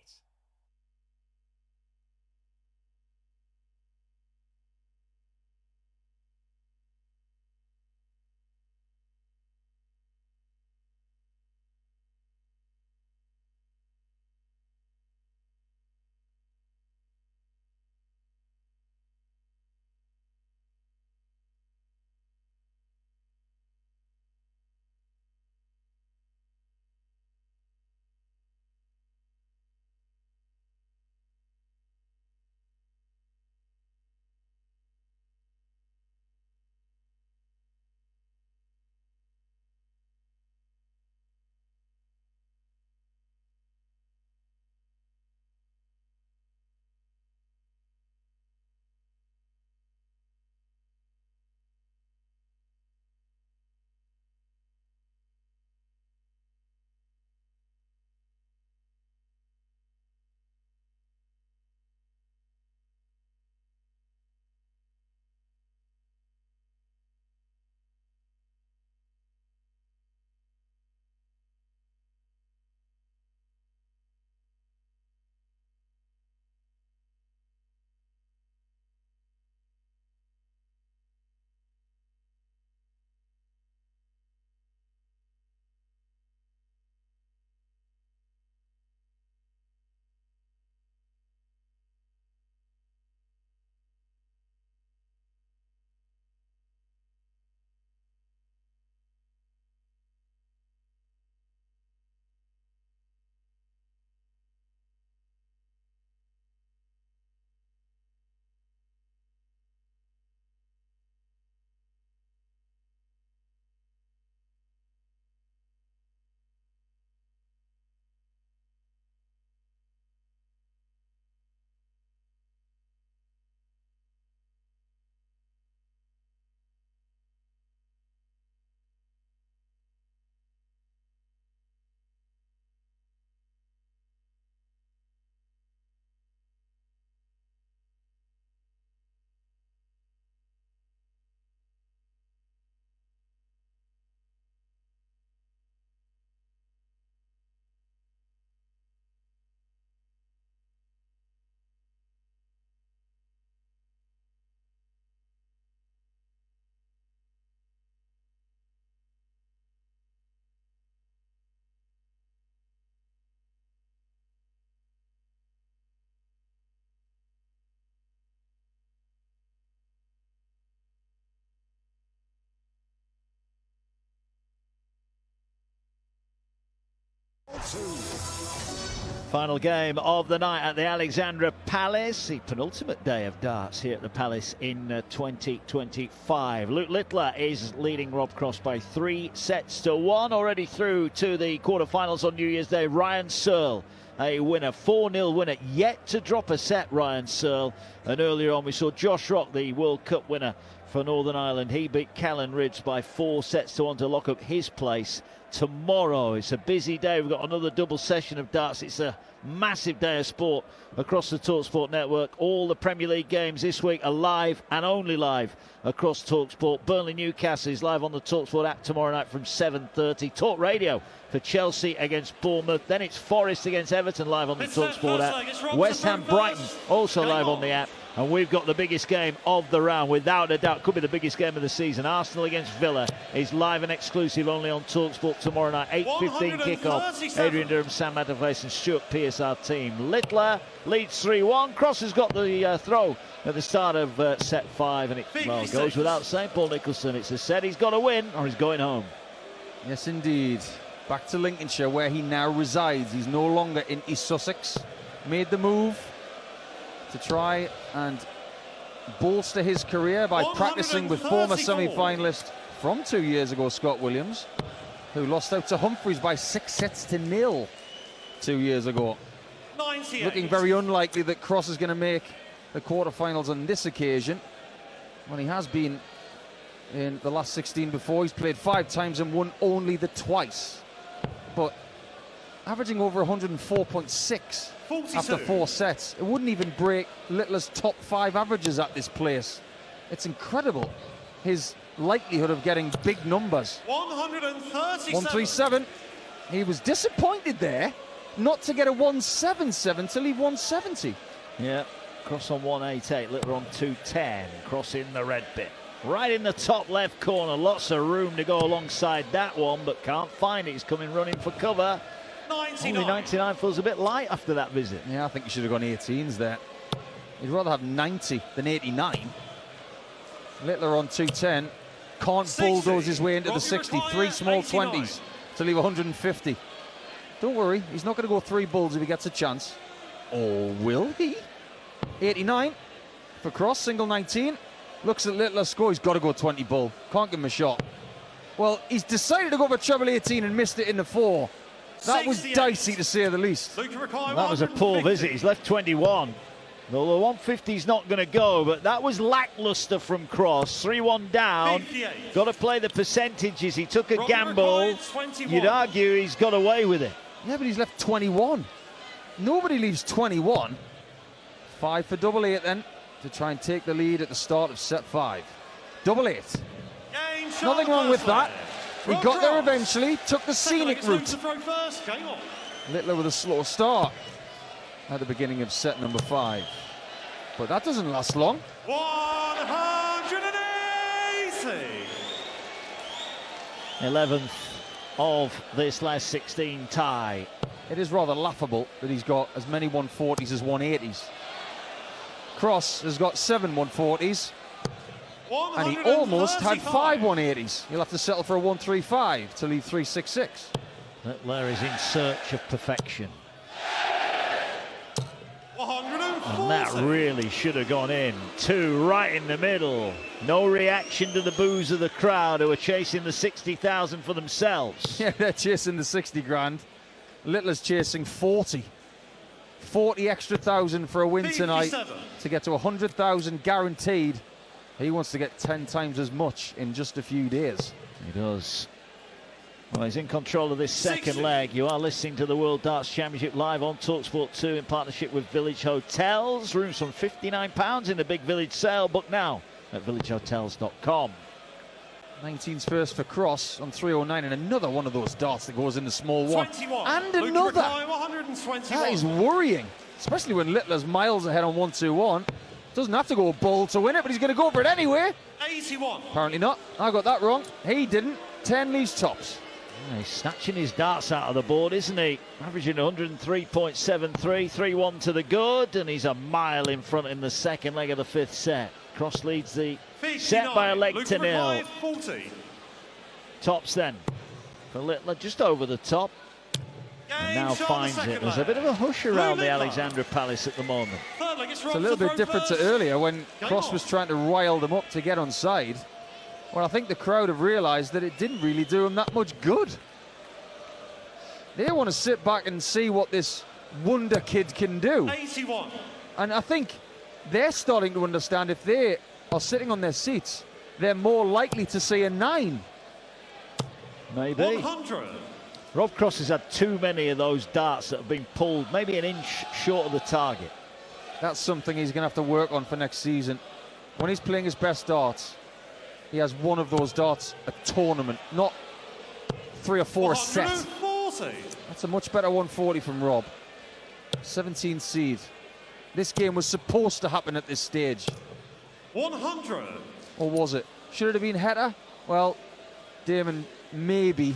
Final game of the night at the Alexandra Palace, the penultimate day of darts here at the Palace in 2025. Luke Littler is leading Rob Cross by 3-1, already through to the quarterfinals on New Year's Day. Ryan Searle, a winner, 4-0 winner, yet to drop a set, Ryan Searle. And earlier on we saw Josh Rock, the World Cup winner for Northern Ireland. He beat Callan Ridge by 4-1 to lock up his place tomorrow. It's a busy day. We've got another double session of darts. It's a massive day of sport across the talkSPORT network. All the Premier League games this week are live and only live across talkSPORT. Burnley Newcastle is live on the talkSPORT app tomorrow night from 7:30. Talk Radio for Chelsea against Bournemouth. Then it's Forest against Everton live on the talkSPORT app. West Ham Brighton also live on the app. And we've got the biggest game of the round, without a doubt. Could be the biggest game of the season. Arsenal against Villa is live and exclusive only on talkSPORT tomorrow night. 8:15 kickoff. Adrian Durham, Sam Matterface and Stuart Pearce, our team. Littler leads 3-1. Cross has got the throw at the start of set 5. And it goes without saying, Paul Nicholson. It's a set he's got to win or he's going home. Yes, indeed. Back to Lincolnshire, where he now resides. He's no longer in East Sussex. Made the move to try and bolster his career by practicing with former semi-finalist from 2 years ago, Scott Williams, who lost out to Humphreys by 6-0 2 years ago. 98. Looking very unlikely that Cross is going to make the quarterfinals on this occasion. Well, he has been in the last 16 before. He's played 5 times and won only the twice. But averaging over 104.6 after 4 sets. It wouldn't even break Littler's top 5 averages at this place. It's incredible, his likelihood of getting big numbers. 137. 137. He was disappointed there not to get a 177 to leave 170. Yeah, cross on 188, Littler on 210, cross in the red bit. Right in the top left corner, lots of room to go alongside that one, but can't find it. He's coming running for cover. 99. Only 99 feels a bit light after that visit. Yeah, I think you should have gone 18s there. You'd rather have 90 than 89. Littler on 210. Can't 60. bulldoze his way into the Robbie 60. Maguire, 3 small 89. 20s to leave 150. Don't worry, he's not going to go 3 bulls if he gets a chance. Or will he? 89 for cross, single 19. Looks at Littler's score, he's got to go 20 bull. Can't give him a shot. Well, he's decided to go for treble 18 and missed it in the 4. That was 68. dicey to say the least. That was a poor visit. He's left 21. Well, the 150's not going to go, but that was lackluster from Cross. 3-1 down. 58. Got to play the percentages. He took a Robbie gamble. Maguire, 21. You'd argue he's got away with it. Yeah, but he's left 21. Nobody leaves 21. 5 for double 8 then to try and take the lead at the start of set 5. Double 8. Game shot Nothing wrong with that. He Rob got there Cross. eventually, took the scenic route. To throw first. Game on. Littler with a slow start at the beginning of set number 5. But that doesn't last long. 180. 11th of this last 16 tie. It is rather laughable that he's got as many 140s as 180s. Cross has got 7 140s, and he almost had 5 180s. He'll have to settle for a 135 to leave 366. Littler is in search of perfection. 140. And that really should have gone in. 2 right in the middle. No reaction to the boos of the crowd who are chasing the 60,000 for themselves. Yeah, they're chasing the 60 grand. Littler's chasing 40. 40 extra thousand for a win tonight 57. to get to 100,000 guaranteed. He wants to get 10 times as much in just a few days. He does. Well, he's in control of this second 60. leg. You are listening to the World Darts Championship live on talkSPORT 2 in partnership with Village Hotels. Rooms from £59 in the Big Village sale. Book now at villagehotels.com. 19's first for Cross on 309, and another one of those darts that goes in the small one. 21. And Luke another. Maguire, 121. That is worrying, especially when Littler's miles ahead on 121. Doesn't have to go bull to win it, but he's going to go for it anyway. 81. Apparently not. I got that wrong. He didn't. 10 leaves tops. He's snatching his darts out of the board, isn't he? Averaging 103.73, 3-1 to the good, and he's a mile in front in the second leg of the 5th set. Cross leads the 59. set by a leg Luke to nil. Maguire, 40. Tops then for Littler, just over the top, and Game now shot finds the it. second There's a leg. bit of a hush around the Littler. Alexandra Palace at the moment. Third leg, It's a little bit different to earlier when Cross was trying to rile them up to get on side. Well, I think the crowd have realised that it didn't really do them that much good. They want to sit back and see what this wonder kid can do. 81. And I think they're starting to understand if they are sitting on their seats, they're more likely to see a 9. Maybe. 100. Rob Cross has had too many of those darts that have been pulled maybe an inch short of the target. That's something he's going to have to work on for next season. When he's playing his best darts, he has one of those darts a tournament, not 3 or 4 a set. 140. That's a much better 140 from Rob. 17 seed. This game was supposed to happen at this stage. 100. Or was it? Should it have been Heta? Well, Damon maybe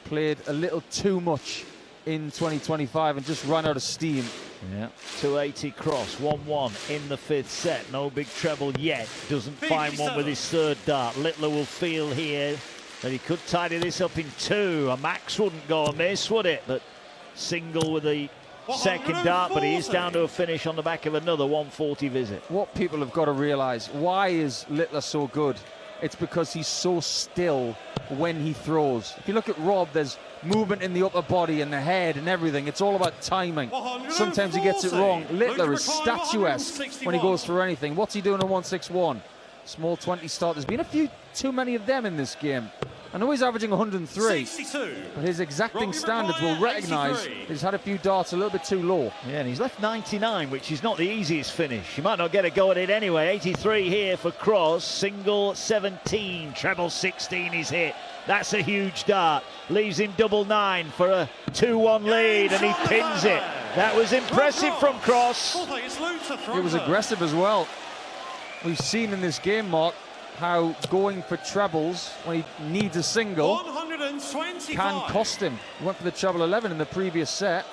played a little too much in 2025 and just ran out of steam. Yeah, 280 Cross, 1-1 in the 5th set. No big treble yet. Doesn't find one with his 3rd dart. Littler will feel here that he could tidy this up in 2. A max wouldn't go amiss, would it? But single with the 2nd dart, but he is down to a finish on the back of another 140 visit. What people have got to realise, why is Littler so good? It's because he's so still when he throws. If you look at Rob, there's movement in the upper body and the head and everything. It's all about timing. 140. Sometimes he gets it wrong. Littler Luke is Maguire, statuesque when he 161. goes for anything. What's he doing at 161? Small 20 start. There's been a few too many of them in this game. I know he's averaging 103, 62. but his exacting Robbie standards will Maguire, recognise 83. he's had a few darts a little bit too low. Yeah, and he's left 99, which is not the easiest finish. You might not get a go at it anyway. 83 here for Cross, single 17, treble 16 he's hit. That's a huge dart. Leaves him double 9 for a 2-1 lead, and he pins it. That was impressive from Cross. It was aggressive as well. We've seen in this game, Mark, how going for trebles when he needs a single 125. can cost him. He went for the treble 11 in the previous set,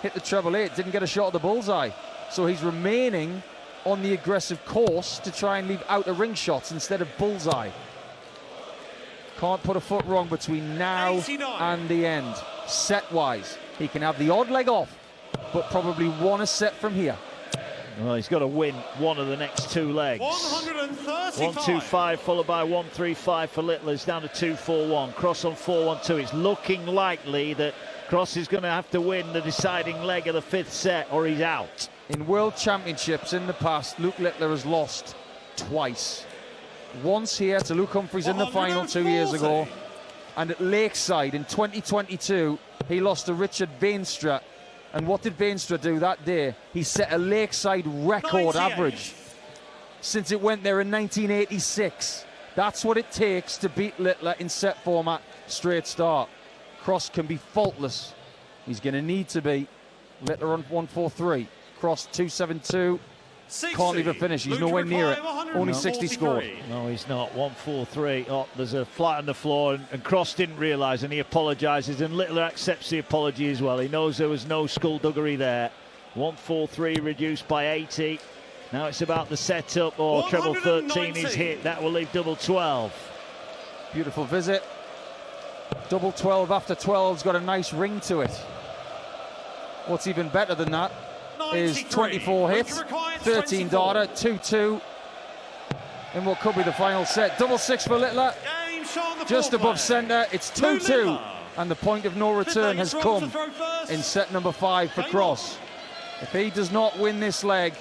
hit the treble 8, didn't get a shot at the bullseye. So he's remaining on the aggressive course to try and leave outer ring shots instead of bullseye. Can't put a foot wrong between now 89. and the end. Set-wise, he can have the odd leg off, but probably won a set from here. Well, he's got to win one of the next 2 legs. 135. 1-2-5 followed by 1-3-5 for Littler. It's down to 2-4-1. Cross on 4-1-2. It's looking likely that Cross is going to have to win the deciding leg of the 5th set or he's out. In World Championships in the past, Luke Littler has lost twice. Once here to Luke Humphries in the final 2 years ago, and at Lakeside in 2022, he lost to Richard Veenstra. And what did Veenstra do that day? He set a Lakeside record 98. average since it went there in 1986. That's what it takes to beat Littler in set format, straight start. Cross can be faultless. He's going to need to be. Littler on 1-4-3. Cross 2-7-2. 60. Can't leave a finish. He's Luke nowhere near it. Maguire, Only 60 scored. 143. No, he's not. 1-4-3. Oh, there's a flat on the floor, and Cross didn't realise, and he apologises, and Littler accepts the apology as well. He knows there was no skullduggery there. 1-4-3 reduced by 80. Now it's about the setup, or treble 13 is hit. That will leave double 12. Beautiful visit. Double 12 after 12's got a nice ring to it. What's even better than that is 93. 24 hits, 13 darter, 2-2 in what could be the final set. Double 6 for Littler, Game shot on the just fourth above leg. centre. It's 2-2, and the point of no return has come in set number 5 for Cross. If he does not win this leg,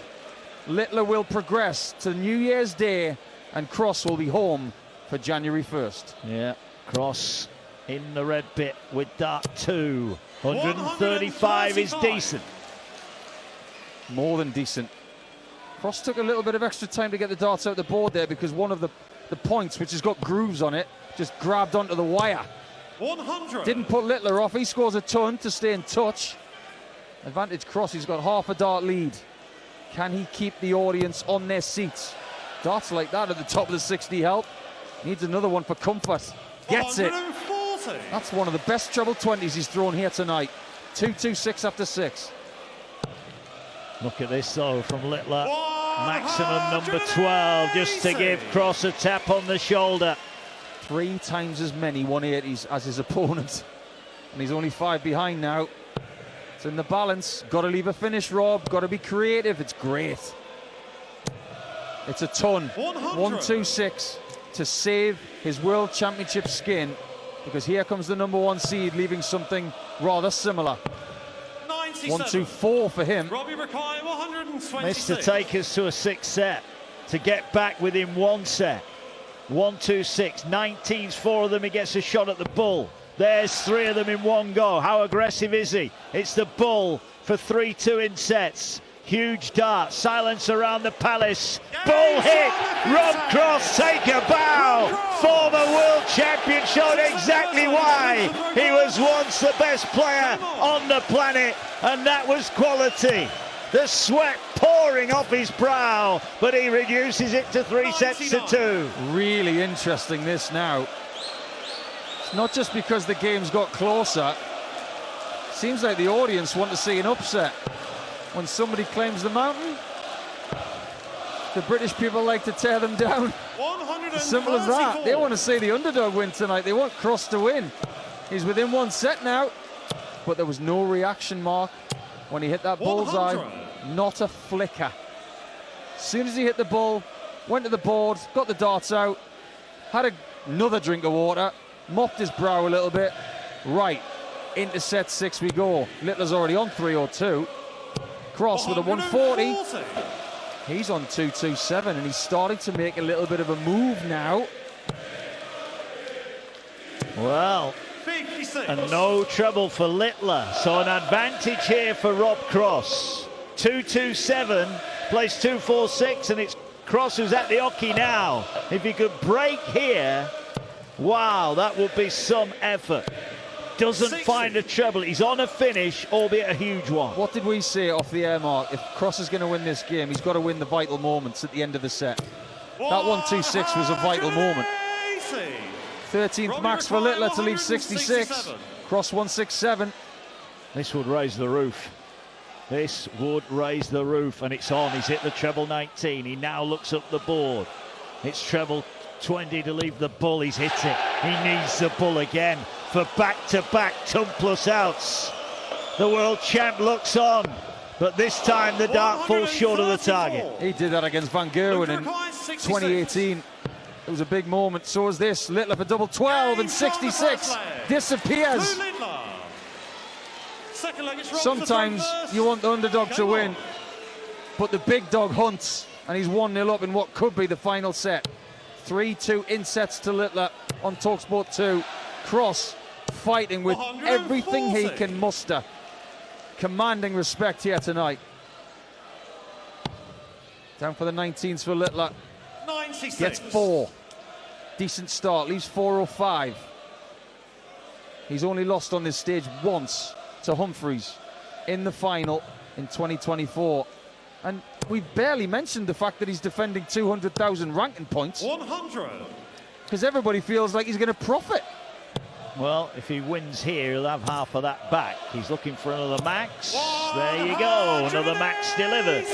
Littler will progress to New Year's Day, and Cross will be home for January 1st. Yeah, Cross in the red bit with dart 2. 135 is decent. More than decent. Cross took a little bit of extra time to get the darts out the board there because one of the points, which has got grooves on it, just grabbed onto the wire. 100. Didn't put Littler off. He scores a ton to stay in touch. Advantage Cross. He's got half a dart lead. Can he keep the audience on their seats? Darts like that at the top of the 60 help. Needs another one for comfort. Gets it. 140. That's one of the best treble 20s he's thrown here tonight. 2-2-6 after 6. Look at this though from Littler. Maximum number 12 just to give Cross a tap on the shoulder. 3 times as many 180s as his opponent. And he's only 5 behind now. It's in the balance. Got to leave a finish, Rob. Got to be creative. It's great. It's a ton. 1-2-6 to save his World Championship skin, because here comes the number 1 seed, leaving something rather similar. 1-2-4 for him. Robbie Maguire, 126. Missed to take us to a 6th set to get back within 1 set. 1-2-6. 19's 4 of them. He gets a shot at the bull. There's 3 of them in one go. How aggressive is he? It's the bull for 3-2 in sets. Huge dart, silence around the Palace. Bull hit, Rob Cross take a bow. Former world champion showed exactly why he was once the best player on the planet, and that was quality. The sweat pouring off his brow, but he reduces it to 3 sets to 2. Really interesting this now. It's not just because the game's got closer. Seems like the audience want to see an upset. When somebody claims the mountain, the British people like to tear them down. As simple as that. They want to see the underdog win tonight. They want Cross to win. He's within 1 set now, but there was no reaction, Mark, when he hit that bullseye. 100. Not a flicker. As soon as he hit the ball, went to the board, got the darts out, had another drink of water, mopped his brow a little bit. Right, into set 6 we go. Littler's already on 3-2. Cross with a 140. He's on 2-2-7, and he's starting to make a little bit of a move now. Well, 56. and no trouble for Littler. So an advantage here for Rob Cross. 2-2-7, plays 2-4-6, and it's Cross who's at the hockey now. If he could break here, wow, that would be some effort. Doesn't 60. find a treble. He's on a finish, albeit a huge one. What did we say off the air, Mark? If Cross is going to win this game, he's got to win the vital moments at the end of the set. That 1-2-6 was a vital moment. 13th max for Littler to leave 66. Cross 167. This would raise the roof. This would raise the roof, and it's on. He's hit the treble 19. He now looks up the board. It's treble 20 to leave the bull. He's hit it. He needs the bull again for back-to-back ton plus outs. The world champ looks on, but this time the dart falls short of the target. He did that against Van Gerwen in 2018. It was a big moment. So is this. Littler for double 12 and 66 disappears. Sometimes you want the underdog to win, but the big dog hunts, and he's 1-0 up in what could be the final set. 3-2 in sets to Littler on talkSPORT 2. Cross fighting with everything he can muster. Commanding respect here tonight. Down for the 19s for Littler. 96. Gets 4. Decent start, leaves 405. He's only lost on this stage once to Humphreys in the final in 2024. And we've barely mentioned the fact that he's defending 200,000 ranking points. 100. Because everybody feels like he's going to profit. Well, if he wins here, he'll have half of that back. He's looking for another max. There you go, another max delivered.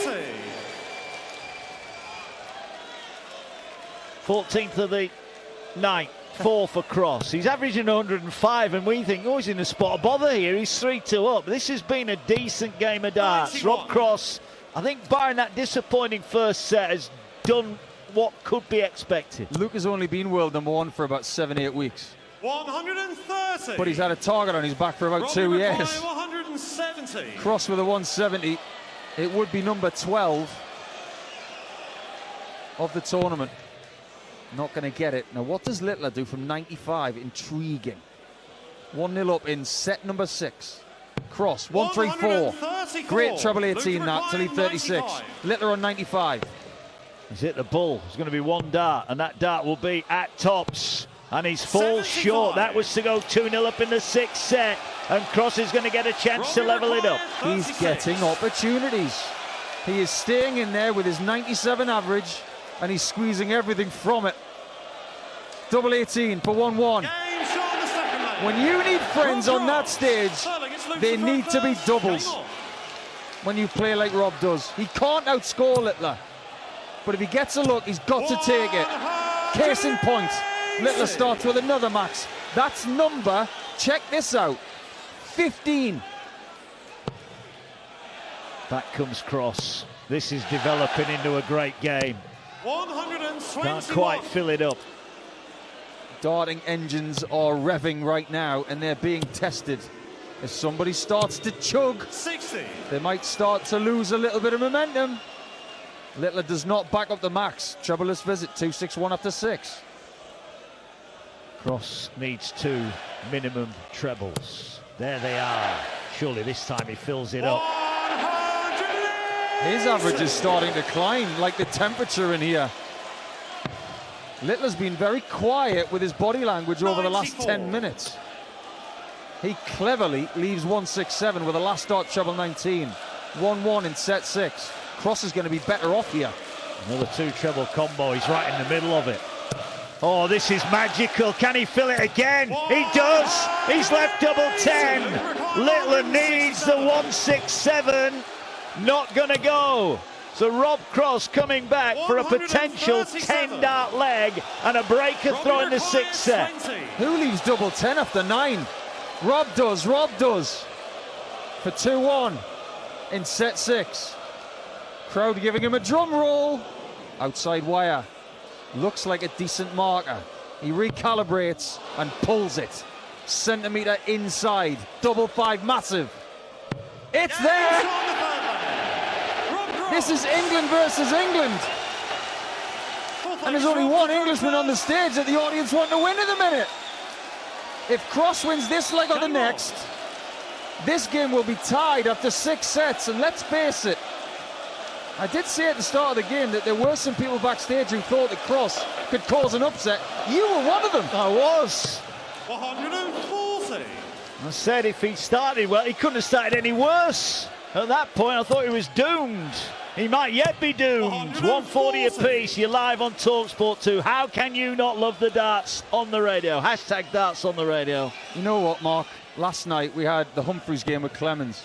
14th of the night, 4 for Cross. He's averaging 105, and we think, oh, he's in a spot of bother here. He's 3-2 up. This has been a decent game of darts. 91. Rob Cross, I think, barring that disappointing first set, has done what could be expected. Luke has only been world number 1 for about 7-8 weeks. 130. But he's had a target on his back for about 2 years. 170. Cross with a 170. It would be number 12 of the tournament. Not going to get it. Now, what does Littler do from 95? Intriguing. 1-0 up in set number 6. Cross, 134. Great treble 18 that to leave 36. Littler on 95. He's hit the bull. There's going to be one dart, and that dart will be at tops. And he's falls short. That was to go 2-0 up in the 6th set. And Cross is going to get a chance to level it up. He's getting opportunities. He is staying in there with his 97 average, and he's squeezing everything from it. Double 18 for 1-1. When you need friends on that stage, they need to be doubles. When you play like Rob does. He can't outscore Littler. But if he gets a look, he's got to take it. Case in point. Littler starts with another max. That's number, check this out, 15. Back comes Cross. This is developing into a great game. 121. Can't quite fill it up. Darting engines are revving right now, and they're being tested. If somebody starts to chug, 60. they might start to lose a little bit of momentum. Littler does not back up the max. Troubleless visit, 261 after 6. Cross needs 2 minimum trebles. There they are. Surely this time he fills it up. His average is starting to climb, like the temperature in here. Littler's been very quiet with his body language over the last 10 minutes. He cleverly leaves 167 with a last start treble 19. 1-1 in set 6. Cross is going to be better off here. Another 2 treble combo. He's right in the middle of it. Oh, this is magical. Can he fill it again? He does. He's left double 10. Littler needs the 167. Not going to go. So Rob Cross coming back for a potential 10-dart leg and a breaker throw in the 6th set. Who leaves double 10 after 9? Rob does. For 2-1 in set 6. Crowd giving him a drum roll. Outside wire. Looks like a decent marker. He recalibrates and pulls it. Centimetre inside. Double 5 massive. It's there! This is England versus England. And there's only one Englishman on the stage that the audience want to win in a minute. If Cross wins this leg or the next, this game will be tied after 6 sets. And let's face it, I did say at the start of the game that there were some people backstage who thought that Cross could cause an upset. You were one of them. I was. 140. I said if he started well, he couldn't have started any worse. At that point, I thought he was doomed. He might yet be doomed. 140 apiece. You're live on talkSPORT 2. How can you not love the darts on the radio? Hashtag darts on the radio. You know what, Mark? Last night we had the Humphreys game with Clemens.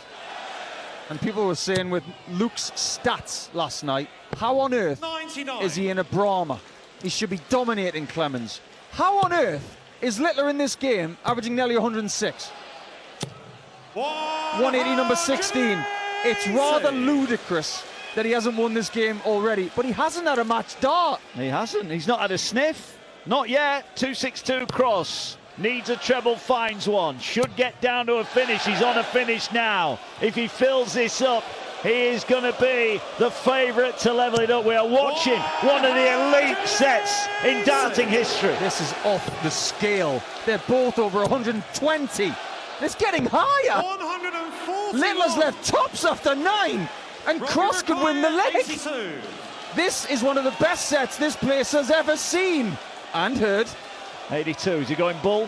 And people were saying with Luke's stats last night, how on earth 99. is he in a Brahma? He should be dominating Clemens. How on earth is Littler in this game averaging nearly 106? 180 number 16. It's rather ludicrous that he hasn't won this game already, but he hasn't had a match dart. He hasn't. He's not had a sniff. Not yet. 262 Cross. Needs a treble, finds one. Should get down to a finish. He's on a finish now. If he fills this up, he is going to be the favourite to level it up. We are watching one of the elite sets in darting history. This is off the scale. They're both over 120. It's getting higher. 140. Littler's left tops after 9. And Cross could win the leg. 82. This is one of the best sets this place has ever seen and heard. 82. Is he going bull?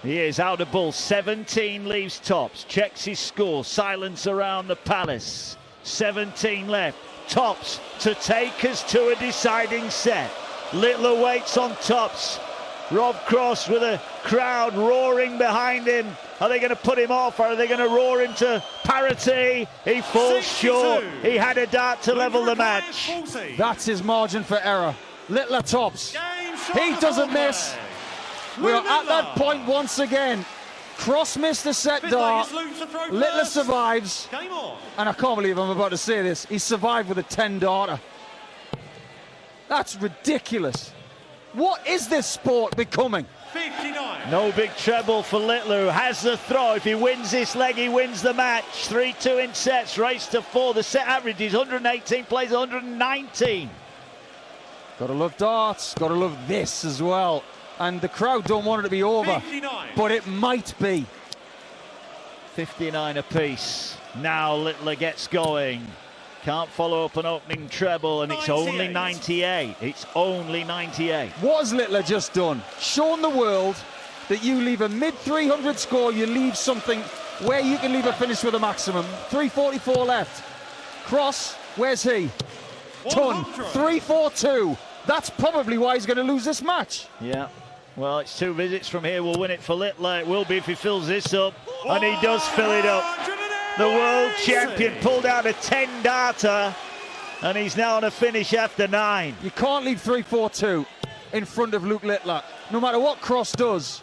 He is out of bull. 17 leaves tops. Checks his score. Silence around the Palace. 17 left. Tops to take us to a deciding set. Littler waits on tops. Rob Cross with a crowd roaring behind him. Are they going to put him off or are they going to roar him to parity? He falls 62. short. He had a dart to level the match. 40. That's his margin for error. Littler tops. Game shot He of doesn't the miss. play. We are at that Littler. point once again. Cross missed the set Fifth dart. leg is Luke to throw Littler first. survives. Game on. And I can't believe I'm about to say this. He survived with a 10 darter. That's ridiculous. What is this sport becoming? 59. No big treble for Littler, who has the throw. If he wins this leg, he wins the match. 3-2 in sets, race to 4. The set average is 118, plays 119. Gotta love darts, gotta love this as well. And the crowd don't want it to be over, 59. but it might be. 59 apiece. Now Littler gets going. Can't follow up an opening treble, and it's only 98. It's only 98. What has Littler just done? Shown the world that you leave a mid-300 score, you leave something where you can leave a finish with a maximum. 344 left. Cross, where's he? Ton, 100. 342. That's probably why he's going to lose this match. Yeah. Well, it's 2 visits from here. Will win it for Littler. It will be if he fills this up, and he does fill it up. The world champion pulled out a 10 darter, and he's now on a finish after 9. You can't leave 342 in front of Luke Littler. No matter what Cross does,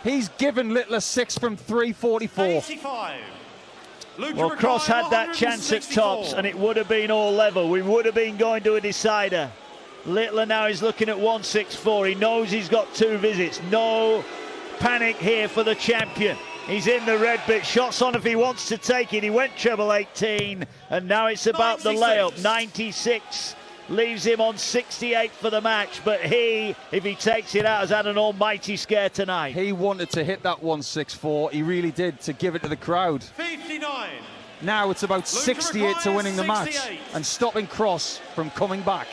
he's given Littler 6 from 344. 85. Luke Well, Cross had that chance at 164. tops, and it would have been all level. We would have been going to a decider. Littler now is looking at 164. He knows he's got 2 visits. No panic here for the champion. He's in the red bit. Shots on if he wants to take it. He went treble 18, and now it's about 96. the layup. 96 leaves him on 68 for the match, but he, if he takes it out, has had an almighty scare tonight. He wanted to hit that 164. He really did, to give it to the crowd. 59. Now it's about 68 to winning the match 68. and stopping Cross from coming back.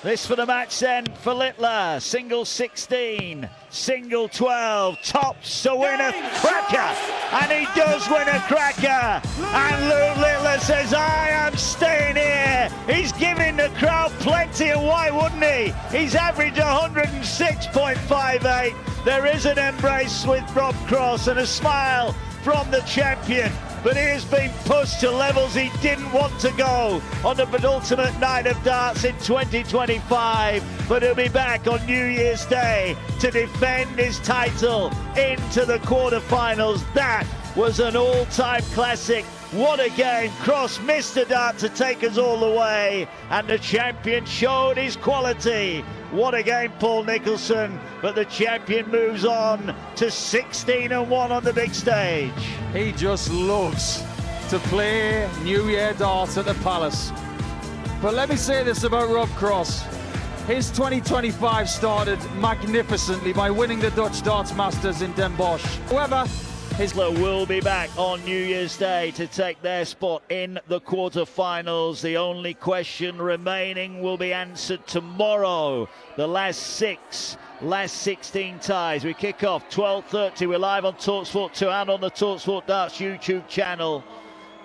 This for the match then for Littler. Single 16, single 12, tops to win a cracker. And he does win a cracker. And Luke Littler says, I am staying here. He's giving the crowd plenty, and why wouldn't he? He's averaged 106.58. There is an embrace with Rob Cross and a smile from the champion. But he has been pushed to levels he didn't want to go on the penultimate night of darts in 2025. But he'll be back on New Year's Day to defend his title into the quarterfinals. That was an all-time classic. What a game. Cross missed a dart to take us all the way, and the champion showed his quality. What a game, Paul Nicholson. But the champion moves on to 16-1 on the big stage. He just loves to play New Year darts at the Palace. But let me say this about Rob Cross. His 2025 started magnificently by winning the Dutch Darts Masters in Den Bosch. However, his will be back on New Year's Day to take their spot in the quarter-finals. The only question remaining will be answered tomorrow. The last 16 ties. We kick off 12:30. We're live on talkSPORT 2 and on the talkSPORT Darts YouTube channel.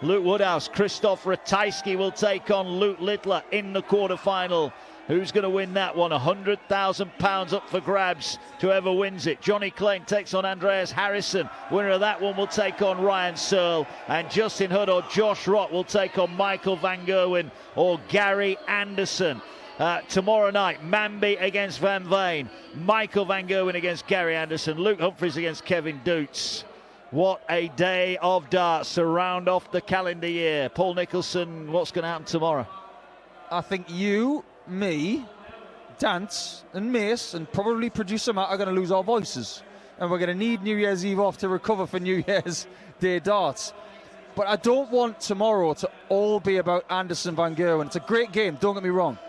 Luke Woodhouse, Krzysztof Ratajski will take on Luke Littler in the quarter-final. Who's going to win that one? £100,000 up for grabs to whoever wins it. Johnny Clayton takes on Andreas Harrison. Winner of that one will take on Ryan Searle. And Justin Hood or Josh Rock will take on Michael Van Gerwen or Gary Anderson. Tomorrow night, Mamby against Van Veen. Michael Van Gerwen against Gary Anderson. Luke Humphries against Kevin Doots. What a day of darts to round off the calendar year. Paul Nicholson, what's going to happen tomorrow? I think you, me, Dance and Mace and probably producer Matt are going to lose our voices, and we're going to need New Year's Eve off to recover for New Year's Day darts. But I don't want tomorrow to all be about Anderson Van Gerwen. It's a great game, don't get me wrong.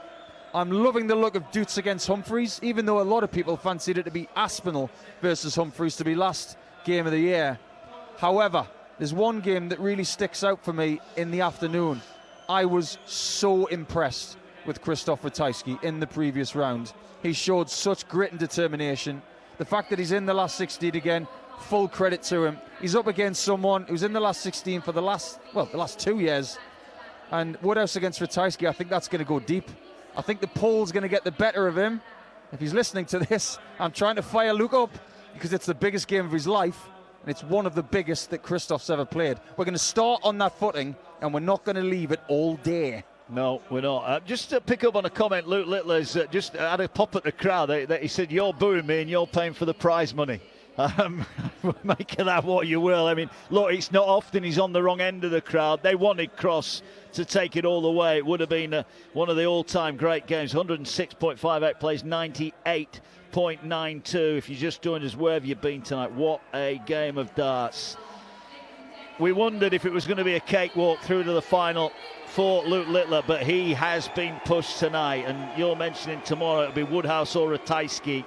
I'm loving the look of Doots against Humphries, even though a lot of people fancied it to be Aspinall versus Humphries to be last game of the year. However, there's one game that really sticks out for me in the afternoon. I was so impressed with Krzysztof Ratajski in the previous round. He showed such grit and determination. The fact that he's in the last 16 again, full credit to him. He's up against someone who's in the last 16 for the last 2 years. And Woodhouse against Ratajski, I think that's going to go deep. I think the poll's going to get the better of him. If he's listening to this, I'm trying to fire Luke up because it's the biggest game of his life. And it's one of the biggest that Krzysztof's ever played. We're going to start on that footing, and we're not going to leave it all day. No, we're not. Just to pick up on a comment, Luke Littler's just had a pop at the crowd. That he said, "You're booing me and you're paying for the prize money." Make of that what you will. I mean, look, it's not often he's on the wrong end of the crowd. They wanted Cross to take it all the way. It would have been one of the all-time great games. 106.58 plays 98.92. If you just joined us, where have you been tonight? What a game of darts. We wondered if it was going to be a cakewalk through to the final for Luke Littler, but he has been pushed tonight. And you're mentioning tomorrow it'll be Woodhouse or Ratajski.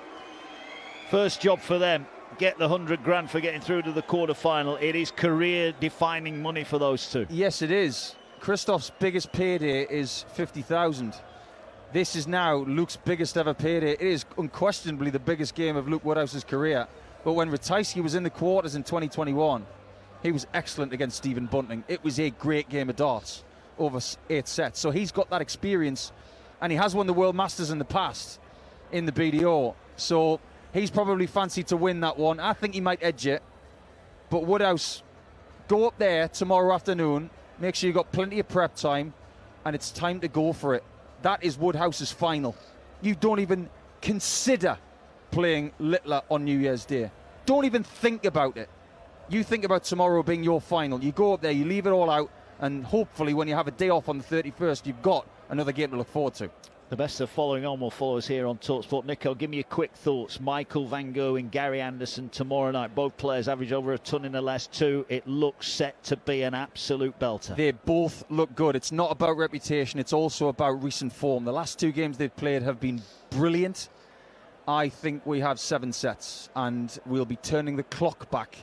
First job for them, get the 100 grand for getting through to the quarter-final. It is career-defining money for those two. Yes, it is. Krzysztof's biggest payday is 50,000. This is now Luke's biggest ever payday. It is unquestionably the biggest game of Luke Woodhouse's career. But when Ratajski was in the quarters in 2021, he was excellent against Stephen Bunting. It was a great game of darts over 8 sets. So he's got that experience, and he has won the World Masters in the past in the BDO. So he's probably fancied to win that one. I think he might edge it. But Woodhouse, go up there tomorrow afternoon. Make sure you've got plenty of prep time, and it's time to go for it. That is Woodhouse's final. You don't even consider playing Littler on New Year's Day. Don't even think about it. You think about tomorrow being your final. You go up there, you leave it all out, and hopefully when you have a day off on the 31st, you've got another game to look forward to. The best of following on will follow us here on talkSPORT. Nico, give me your quick thoughts. Michael Van Gerwen, Gary Anderson tomorrow night. Both players average over a ton in the last two. It looks set to be an absolute belter. They both look good. It's not about reputation. It's also about recent form. The last two games they've played have been brilliant. I think we have 7 sets, and we'll be turning the clock back,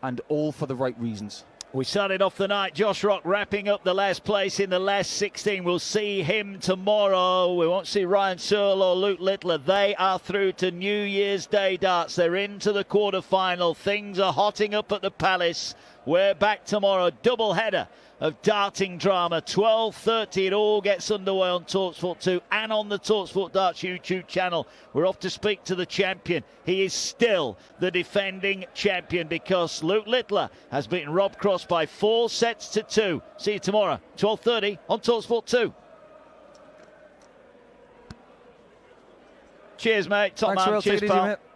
and all for the right reasons. We started off the night. Josh Rock wrapping up the last place in the last 16. We'll see him tomorrow. We won't see Ryan Searle or Luke Littler. They are through to New Year's Day darts. They're into the quarter-final. Things are hotting up at the Palace. We're back tomorrow. Double header of darting drama. 12:30. It all gets underway on talkSPORT 2 and on the talkSPORT Darts YouTube channel. We're off to speak to the champion. He is still the defending champion because Luke Littler has beaten Rob Cross by 4 sets to 2. See you tomorrow, 12:30 on talkSPORT 2. Cheers, mate. Top Thanks, man. Will. Cheers, Take it easy, pal. mate.